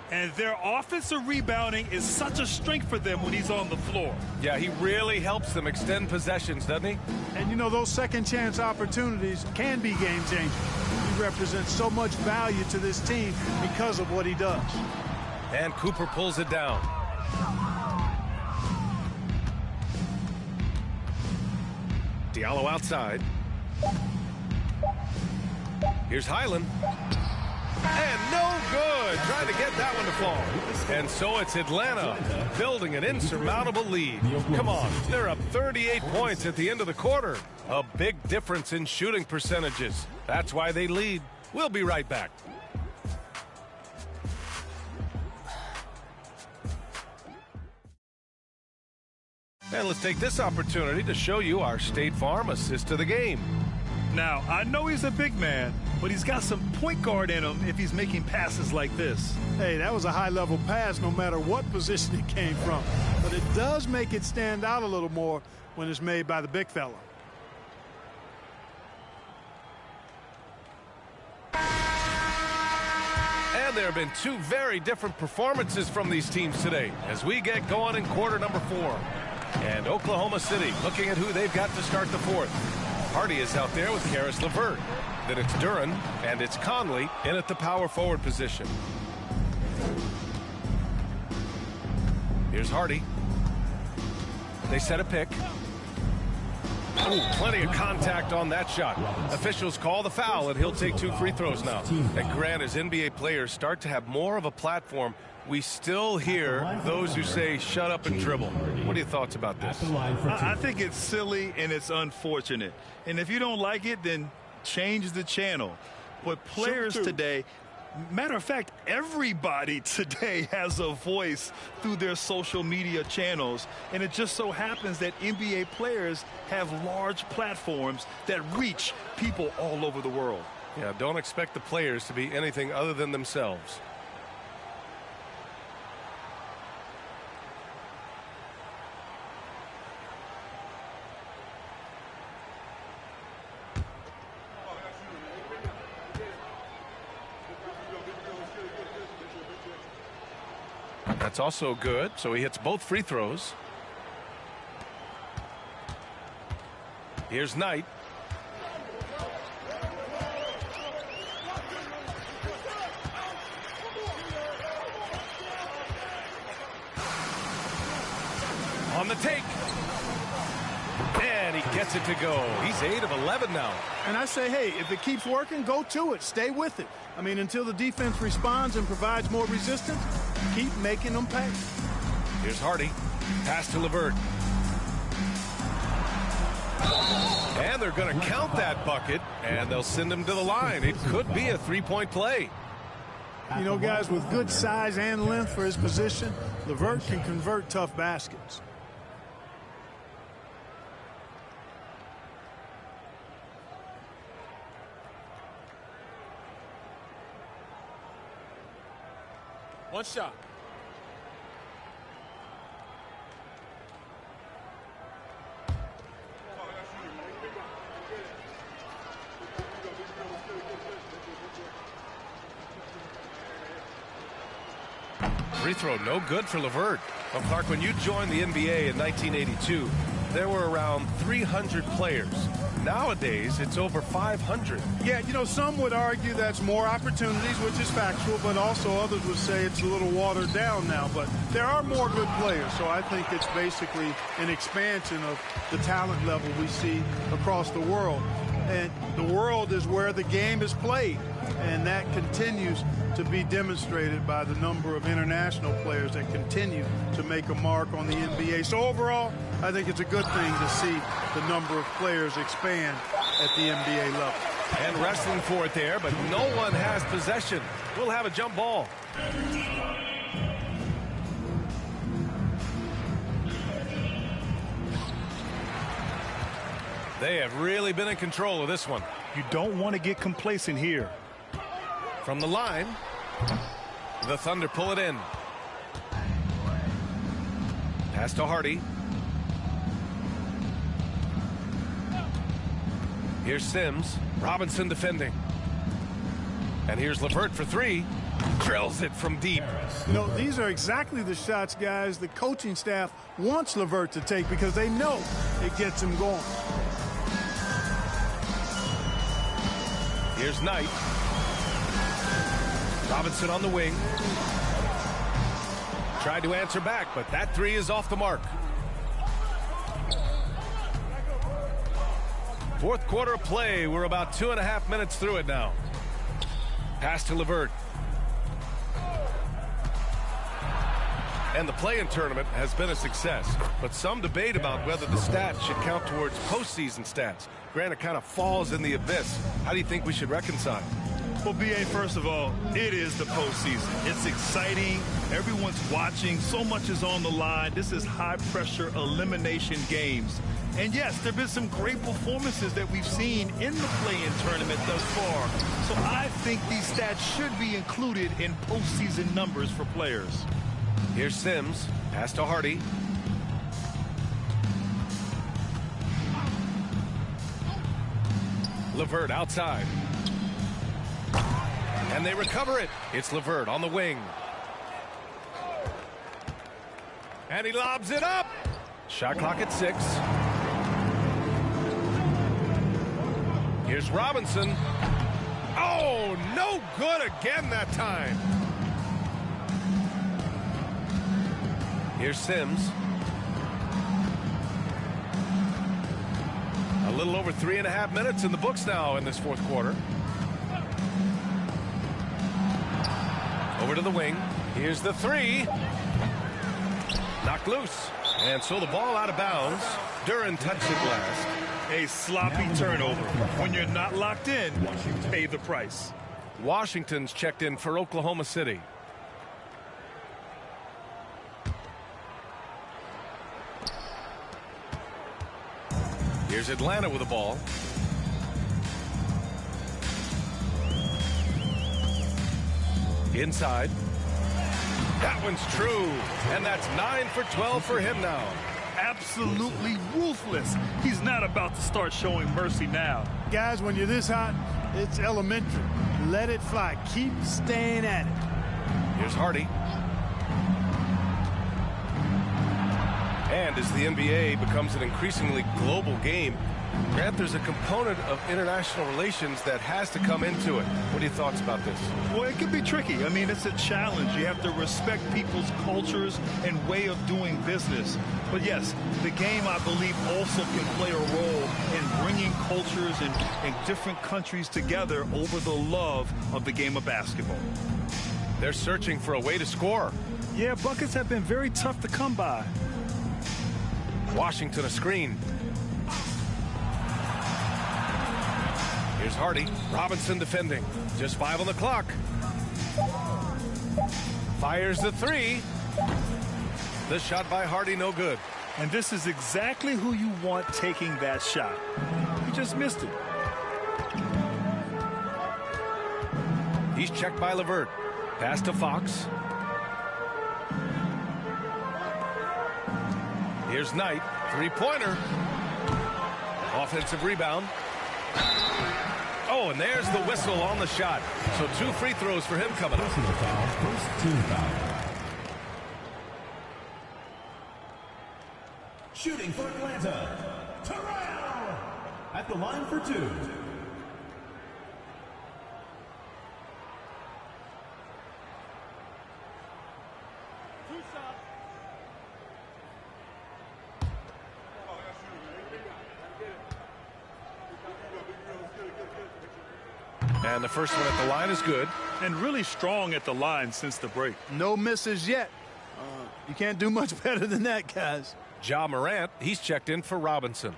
And their offensive rebounding is such a strength for them when he's on the floor. Yeah, he really helps them extend possessions, doesn't he? And, you know, those second-chance opportunities can be game-changing. He represents so much value to this team because of what he does. And Cooper pulls it down. Diallo outside. Here's Highland. And no good. Trying to get that one to fall. And so it's Atlanta building an insurmountable lead. Come on, they're up 38 points at the end of the quarter. A big difference in shooting percentages. That's why they lead. We'll be right back. And let's take this opportunity to show you our State Farm assist to the game. Now, I know he's a big man, but he's got some point guard in him if he's making passes like this. Hey, that was a high-level pass no matter what position it came from. But it does make it stand out a little more when it's made by the big fella. And there have been 2 very different performances from these teams today as we get going in quarter number 4. And Oklahoma City looking at who they've got to start the 4th. Hardy is out there with Karis LeVert. Then it's Duran and it's Conley in at the power forward position. Here's Hardy. They set a pick. Ooh, plenty of contact on that shot. Officials call the foul, and he'll take 2 free throws now. And Grant, as NBA players start to have more of a platform, we still hear those who say, shut up and dribble. What are your thoughts about this? I think it's silly and it's unfortunate. And if you don't like it, then change the channel. But players today, matter of fact, everybody today has a voice through their social media channels. And it just so happens that NBA players have large platforms that reach people all over the world. Yeah, don't expect the players to be anything other than themselves. That's also good. So he hits both free throws. Here's Knight. On the take. And he gets it to go. He's 8 of 11 now. And I say, hey, if it keeps working, go to it. Stay with it. I mean, until the defense responds and provides more resistance, keep making them pay. Here's Hardy. Pass to LeVert. And they're going to count that bucket, and they'll send him to the line. It could be a 3-point play. You know, guys, with good size and length for his position, LeVert can convert tough baskets. One shot. free throw, no good for LeVert. Well, Clark, when you joined the NBA in 1982, there were around 300 players. Nowadays, it's over 500. Yeah, you know, some would argue that's more opportunities, which is factual, but also others would say it's a little watered down now. But there are more good players, so I think it's basically an expansion of the talent level we see across the world. And the world is where the game is played, and that continues to be demonstrated by the number of international players that continue to make a mark on the NBA. So overall, I think it's a good thing to see the number of players expand at the NBA level. And wrestling for it there, but no one has possession. We'll have a jump ball. They have really been in control of this one. You don't want to get complacent here. From the line, the Thunder pull it in. Pass to Hardy. Here's Sims. Robinson defending. And here's LeVert for three. Drills it from deep. No, these are exactly the shots, guys, the coaching staff wants LeVert to take because they know it gets him going. Here's Knight. Robinson on the wing. Tried to answer back, but that three is off the mark. Fourth quarter of play. We're about 2.5 minutes through it now. Pass to LeVert. And the play-in tournament has been a success, but some debate about whether the stats should count towards postseason stats. Grant, it kind of falls in the abyss. How do you think we should reconcile? Well, B.A., first of all, it is the postseason. It's exciting. Everyone's watching. So much is on the line. This is high-pressure elimination games. And, yes, there have been some great performances that we've seen in the play-in tournament thus far. So I think these stats should be included in postseason numbers for players. Here's Sims. Pass to Hardy. LeVert outside. And they recover it. It's LeVert on the wing. And he lobs it up. Shot clock at 6. Here's Robinson. Oh, no good again that time. Here's Sims. A little over 3.5 minutes in the books now in this fourth quarter. Over to the wing. Here's the three. Knocked loose. And so the ball out of bounds. Duren touched it last. A sloppy turnover. When you're not locked in, pay the price. Washington's checked in for Oklahoma City. Here's Atlanta with the ball. Inside. That one's true. And that's 9 for 12 for him now. Absolutely ruthless. He's not about to start showing mercy now. Guys, when you're this hot, it's elementary. Let it fly. Keep staying at it. Here's Hardy. And as the NBA becomes an increasingly global game, Grant, there's a component of international relations that has to come into it. What are your thoughts about this? Well, it can be tricky. I mean, it's a challenge. You have to respect people's cultures and way of doing business. But yes, the game, I believe, also can play a role in bringing cultures and different countries together over the love of the game of basketball. They're searching for a way to score. Yeah, buckets have been very tough to come by. Washington a screen. Here's Hardy. Robinson defending. Just 5 on the clock. Fires the three. The shot by Hardy, no good. And this is exactly who you want taking that shot. He just missed it. He's checked by LeVert. Pass to Fox. Here's Knight. Three-pointer. Offensive rebound. Oh, and there's the whistle on the shot. So 2 free throws for him coming up. Shooting for Atlanta, Terrell! At the line for two. And the first one at the line is good. And really strong at the line since the break. No misses yet. You can't do much better than that, guys. Ja Morant, he's checked in for Robinson.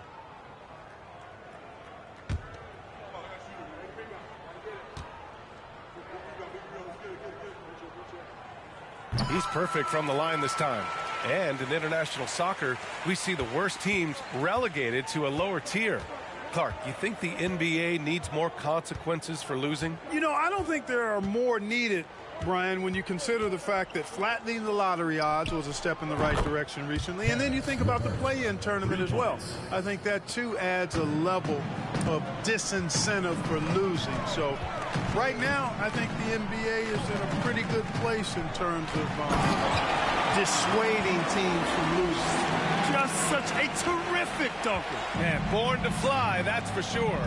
He's perfect from the line this time. And in international soccer, we see the worst teams relegated to a lower tier. Clark, you think the NBA needs more consequences for losing? You know, I don't think there are more needed, Brian, when you consider the fact that flattening the lottery odds was a step in the right direction recently. And then you think about the play-in tournament as well. I think that, too, adds a level of disincentive for losing. So right now, I think the NBA is in a pretty good place in terms of dissuading teams from losing. Just such a terrific dunker. And born to fly, that's for sure.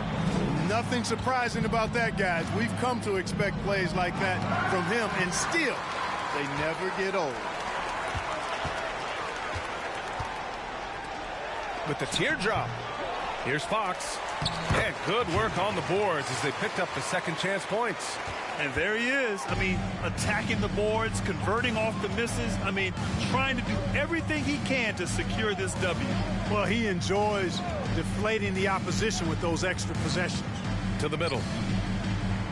Nothing surprising about that, guys. We've come to expect plays like that from him, and still, they never get old. With the teardrop, here's Fox. And good work on the boards as they picked up the second chance points. And there he is. I mean, attacking the boards, converting off the misses. I mean, trying to do everything he can to secure this W. Well, he enjoys deflating the opposition with those extra possessions. To the middle.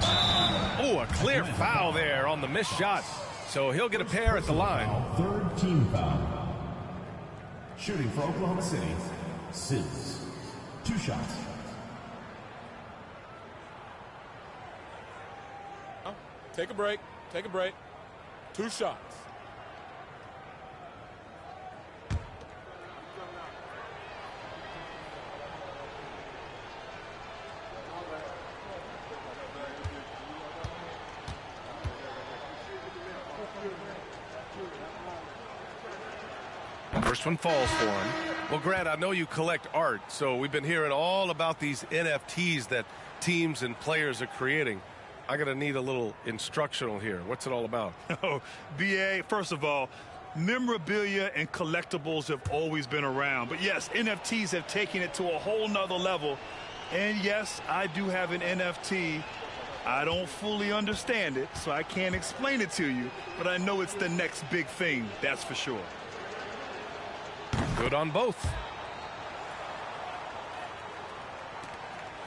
Oh, a clear foul there on the missed shot. So he'll get a pair at the line. Third team foul. Shooting for Oklahoma City, Sims. 2 shots. Take a break. Take a break. 2 shots. First one falls for him. Well, Grant, I know you collect art, so we've been hearing all about these NFTs that teams and players are creating. I'm going to need a little instructional here. What's it all about? Oh, BA, first of all, memorabilia and collectibles have always been around. But yes, NFTs have taken it to a whole nother level. And yes, I do have an NFT. I don't fully understand it, so I can't explain it to you. But I know it's the next big thing, that's for sure. Good on both.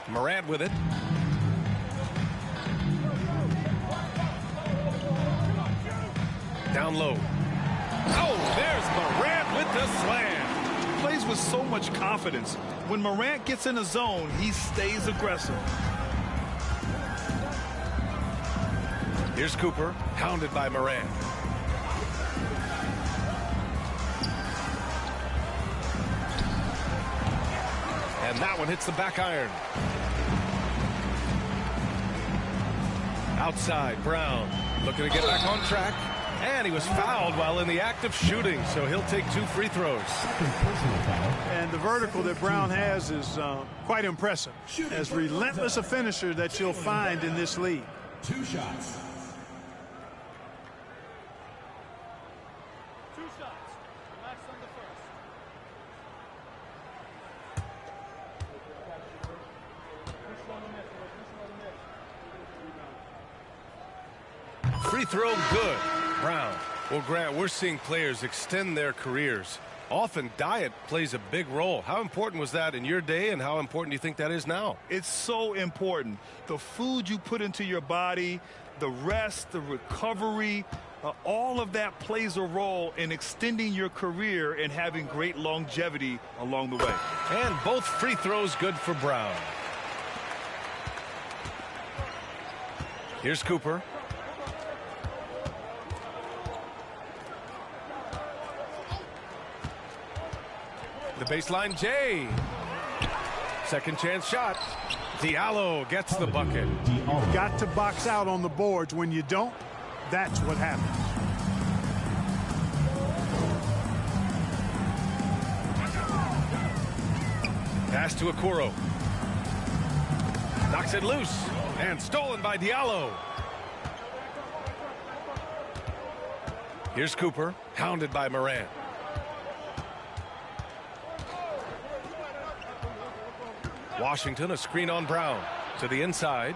Morant with it. Down low. Oh, there's Morant with the slam. He plays with so much confidence. When Morant gets in the zone, he stays aggressive. Here's Cooper, hounded by Morant. And that one hits the back iron. Outside, Brown looking to get back on track. And he was fouled while in the act of shooting, so he'll take 2 free throws. And the vertical that Brown has is quite impressive. As relentless a finisher that you'll find in this league. 2 shots. 2 shots. Max on the first. Free throw good. Brown. Well, Grant, we're seeing players extend their careers. Often diet plays a big role. How important was that in your day, and how important do you think that is now? It's so important. The food you put into your body, the rest, the recovery, all of that plays a role in extending your career and having great longevity along the way. And both free throws good for Brown. Here's Cooper. The baseline, Jay. Second chance shot. Diallo gets the bucket. Got to box out on the boards. When you don't, that's what happens. Pass to Okoro. Knocks it loose. And stolen by Diallo. Here's Cooper. Hounded by Moran. Washington, a screen on Brown. To the inside.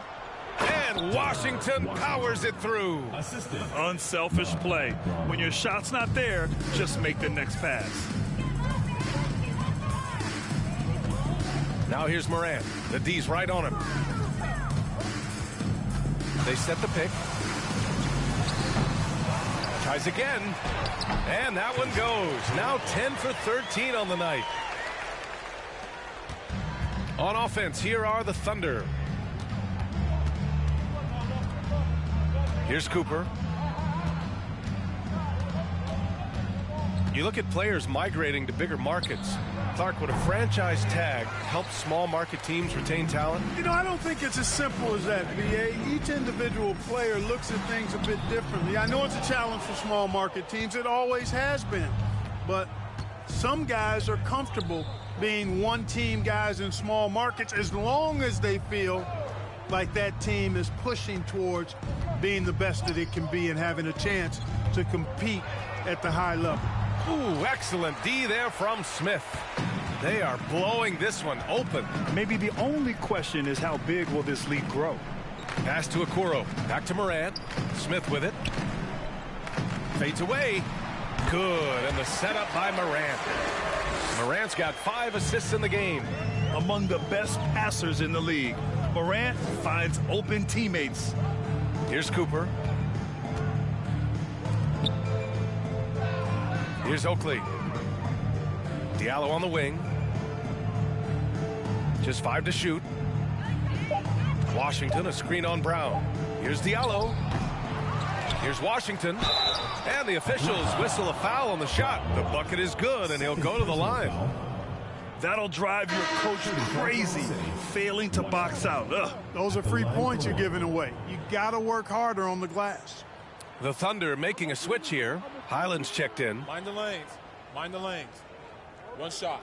And Washington powers it through. Unselfish play. When your shot's not there, just make the next pass. Now here's Moran. The D's right on him. They set the pick. Tries again. And that one goes. Now 10 for 13 on the night. On offense, here are the Thunder. Here's Cooper. You look at players migrating to bigger markets. Clark, would a franchise tag help small market teams retain talent? You know, I don't think it's as simple as that, B.A. Each individual player looks at things a bit differently. I know it's a challenge for small market teams. It always has been. But some guys are comfortable being one-team guys in small markets as long as they feel like that team is pushing towards being the best that it can be and having a chance to compete at the high level. Ooh, excellent D there from Smith. They are blowing this one open. Maybe the only question is how big will this lead grow? Pass to Okoro. Back to Moran. Smith with it. Fades away. Good. And the setup by Moran. Morant's got 5 assists in the game. Among the best passers in the league, Morant finds open teammates. Here's Cooper. Here's Oakley. Diallo on the wing. Just 5 to shoot. Washington, a screen on Brown. Here's Diallo. Here's Washington. And the officials whistle a foul on the shot. The bucket is good, and he'll go to the line. That'll drive your coach crazy, failing to box out. Ugh. Those are free points you're giving away. You got to work harder on the glass. The Thunder making a switch here. Highland's checked in. Mind the lanes. Mind the lanes. One shot.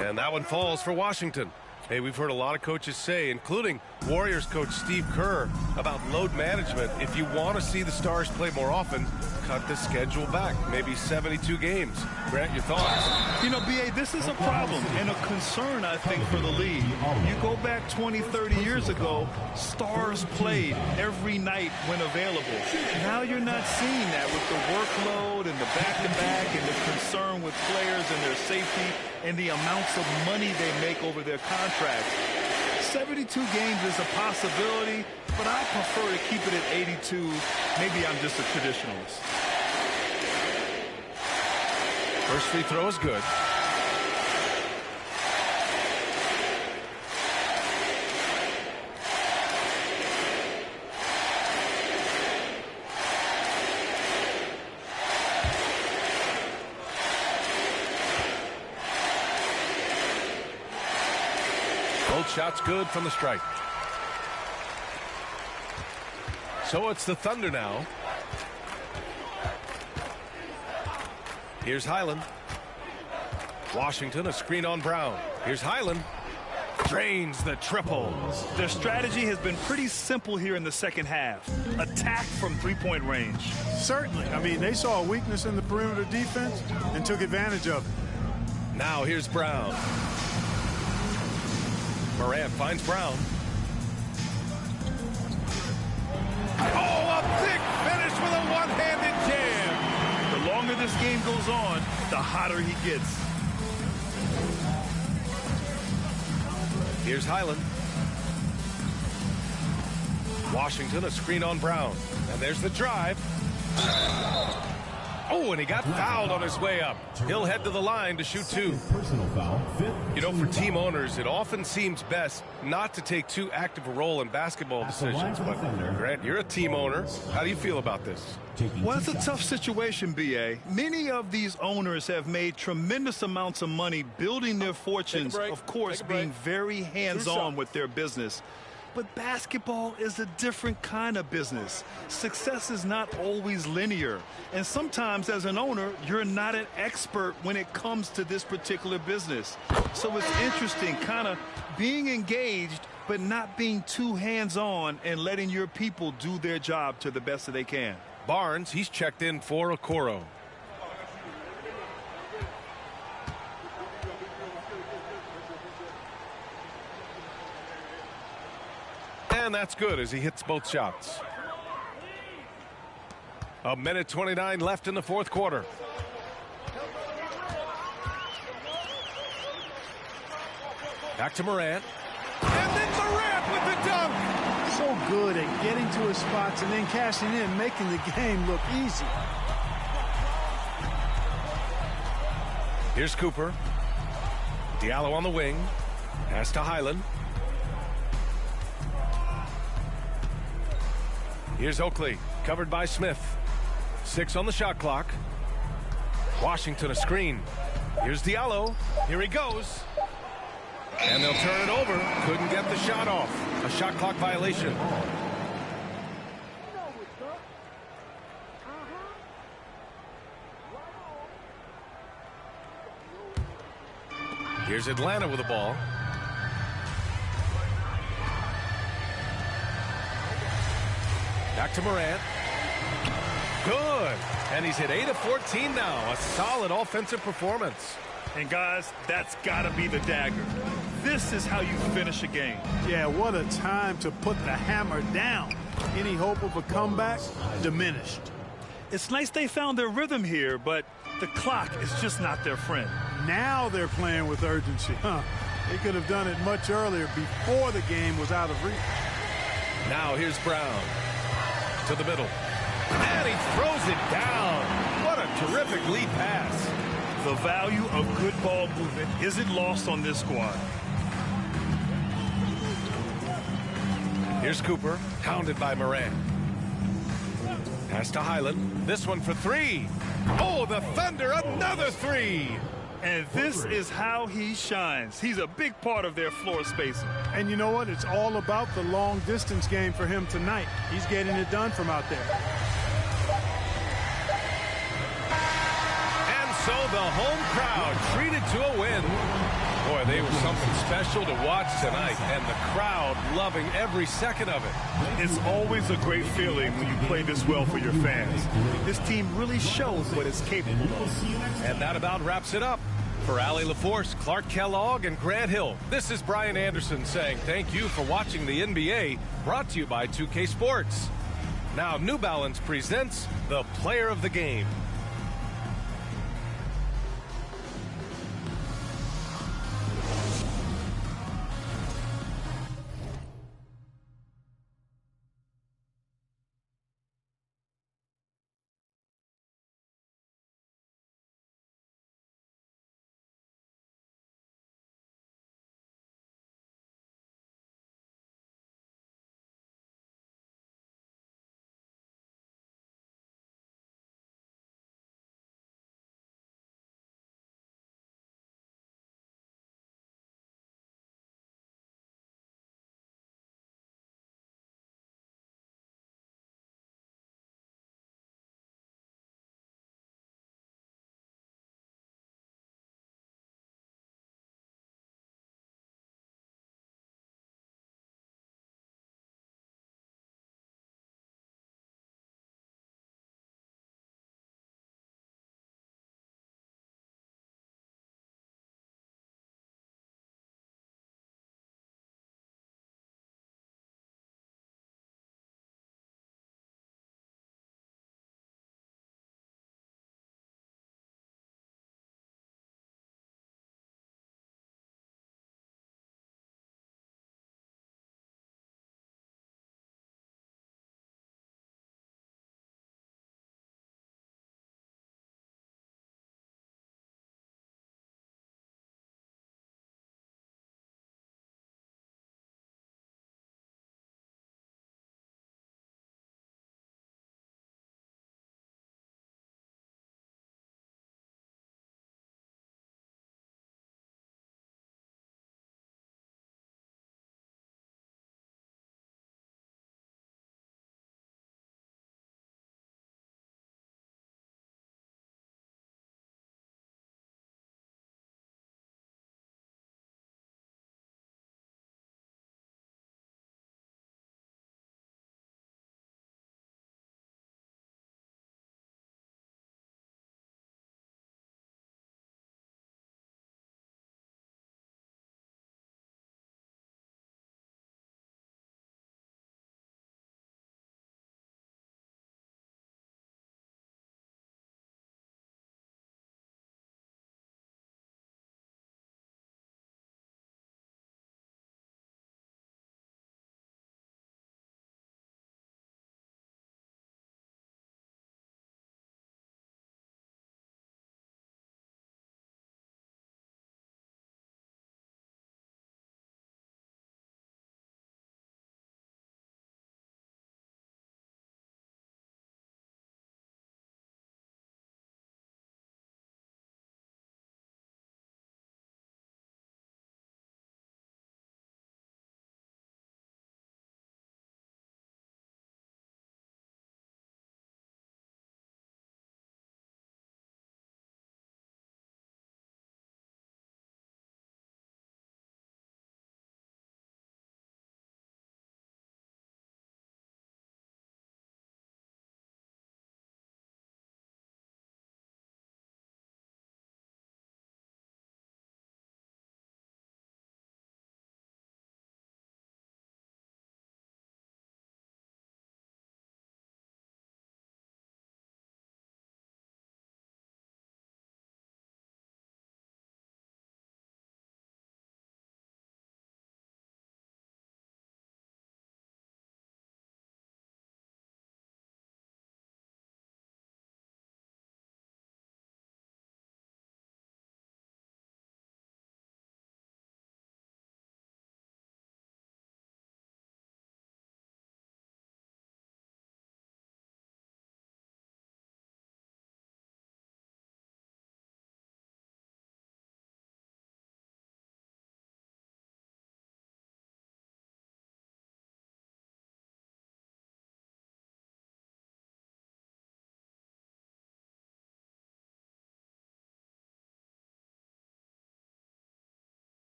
And that one falls for Washington. Hey, we've heard a lot of coaches say, including Warriors coach Steve Kerr, about load management. If you want to see the Stars play more often, cut the schedule back. Maybe 72 games. Grant, your thoughts? You know, B.A., this is a problem and a concern, I think, for the league. You go back 20, 30 years ago, Stars played every night when available. Now you're not seeing that with the workload and the back-to-back and the concern with players and their safety and the amounts of money they make over their contracts. 72 games is a possibility, but I prefer to keep it at 82. Maybe I'm just a traditionalist. First free throw is good. Both shots good from the stripe. So it's the Thunder now. Here's Highland. Washington, a screen on Brown. Here's Highland. Drains the triple. Their strategy has been pretty simple here in the second half. Attack from three-point range. Certainly. I mean, they saw a weakness in the perimeter defense and took advantage of it. Now here's Brown. Morant finds Brown. Oh, a big finish with a one-handed jam. The longer this game goes on, the hotter he gets. Here's Highland. Washington, a screen on Brown. And there's the drive. Oh, and he got fouled on his way up. He'll head to the line to shoot 2. You know, for team owners, it often seems best not to take too active a role in basketball decisions. But, Grant, you're a team owner. How do you feel about this? Well, it's a tough situation, B.A. Many of these owners have made tremendous amounts of money building their fortunes, of course, being very hands-on with their business. But basketball is a different kind of business. Success is not always linear. And sometimes as an owner, you're not an expert when it comes to this particular business. So it's interesting kind of being engaged, but not being too hands-on and letting your people do their job to the best that they can. Barnes, he's checked in for Okoro. And that's good as he hits both shots. A minute 29 left in the fourth quarter. Back to Morant. And then Morant with the dunk. So good at getting to his spots and then cashing in, making the game look easy. Here's Cooper. Diallo on the wing. Pass to Highland. Here's Oakley, covered by Smith. 6 on the shot clock. Washington a screen. Here's Diallo. Here he goes. And they'll turn it over. Couldn't get the shot off. A shot clock violation. Here's Atlanta with the ball. Back to Morant. Good. And he's hit 8 of 14 now. A solid offensive performance. And guys, that's got to be the dagger. This is how you finish a game. Yeah, what a time to put the hammer down. Any hope of a comeback diminished. It's nice they found their rhythm here, but the clock is just not their friend. Now they're playing with urgency. They could have done it much earlier before the game was out of reach. Now here's Brown. To the middle. And he throws it down. What a terrific lead pass. The value of good ball movement isn't lost on this squad. Here's Cooper, hounded by Morant. Pass to Highland. This one for 3. Oh, the Thunder, another 3. And this is how he shines. He's a big part of their floor spacing. And you know what? It's all about the long distance game for him tonight. He's getting it done from out there. And so the home crowd treated to a win. Boy, they were something special to watch tonight, and the crowd loving every second of it. It's always a great feeling when you play this well for your fans. This team really shows what it's capable of. And that about wraps it up. For Allie LaForce, Clark Kellogg, and Grant Hill, this is Brian Anderson saying thank you for watching the NBA, brought to you by 2K Sports. Now New Balance presents the Player of the Game.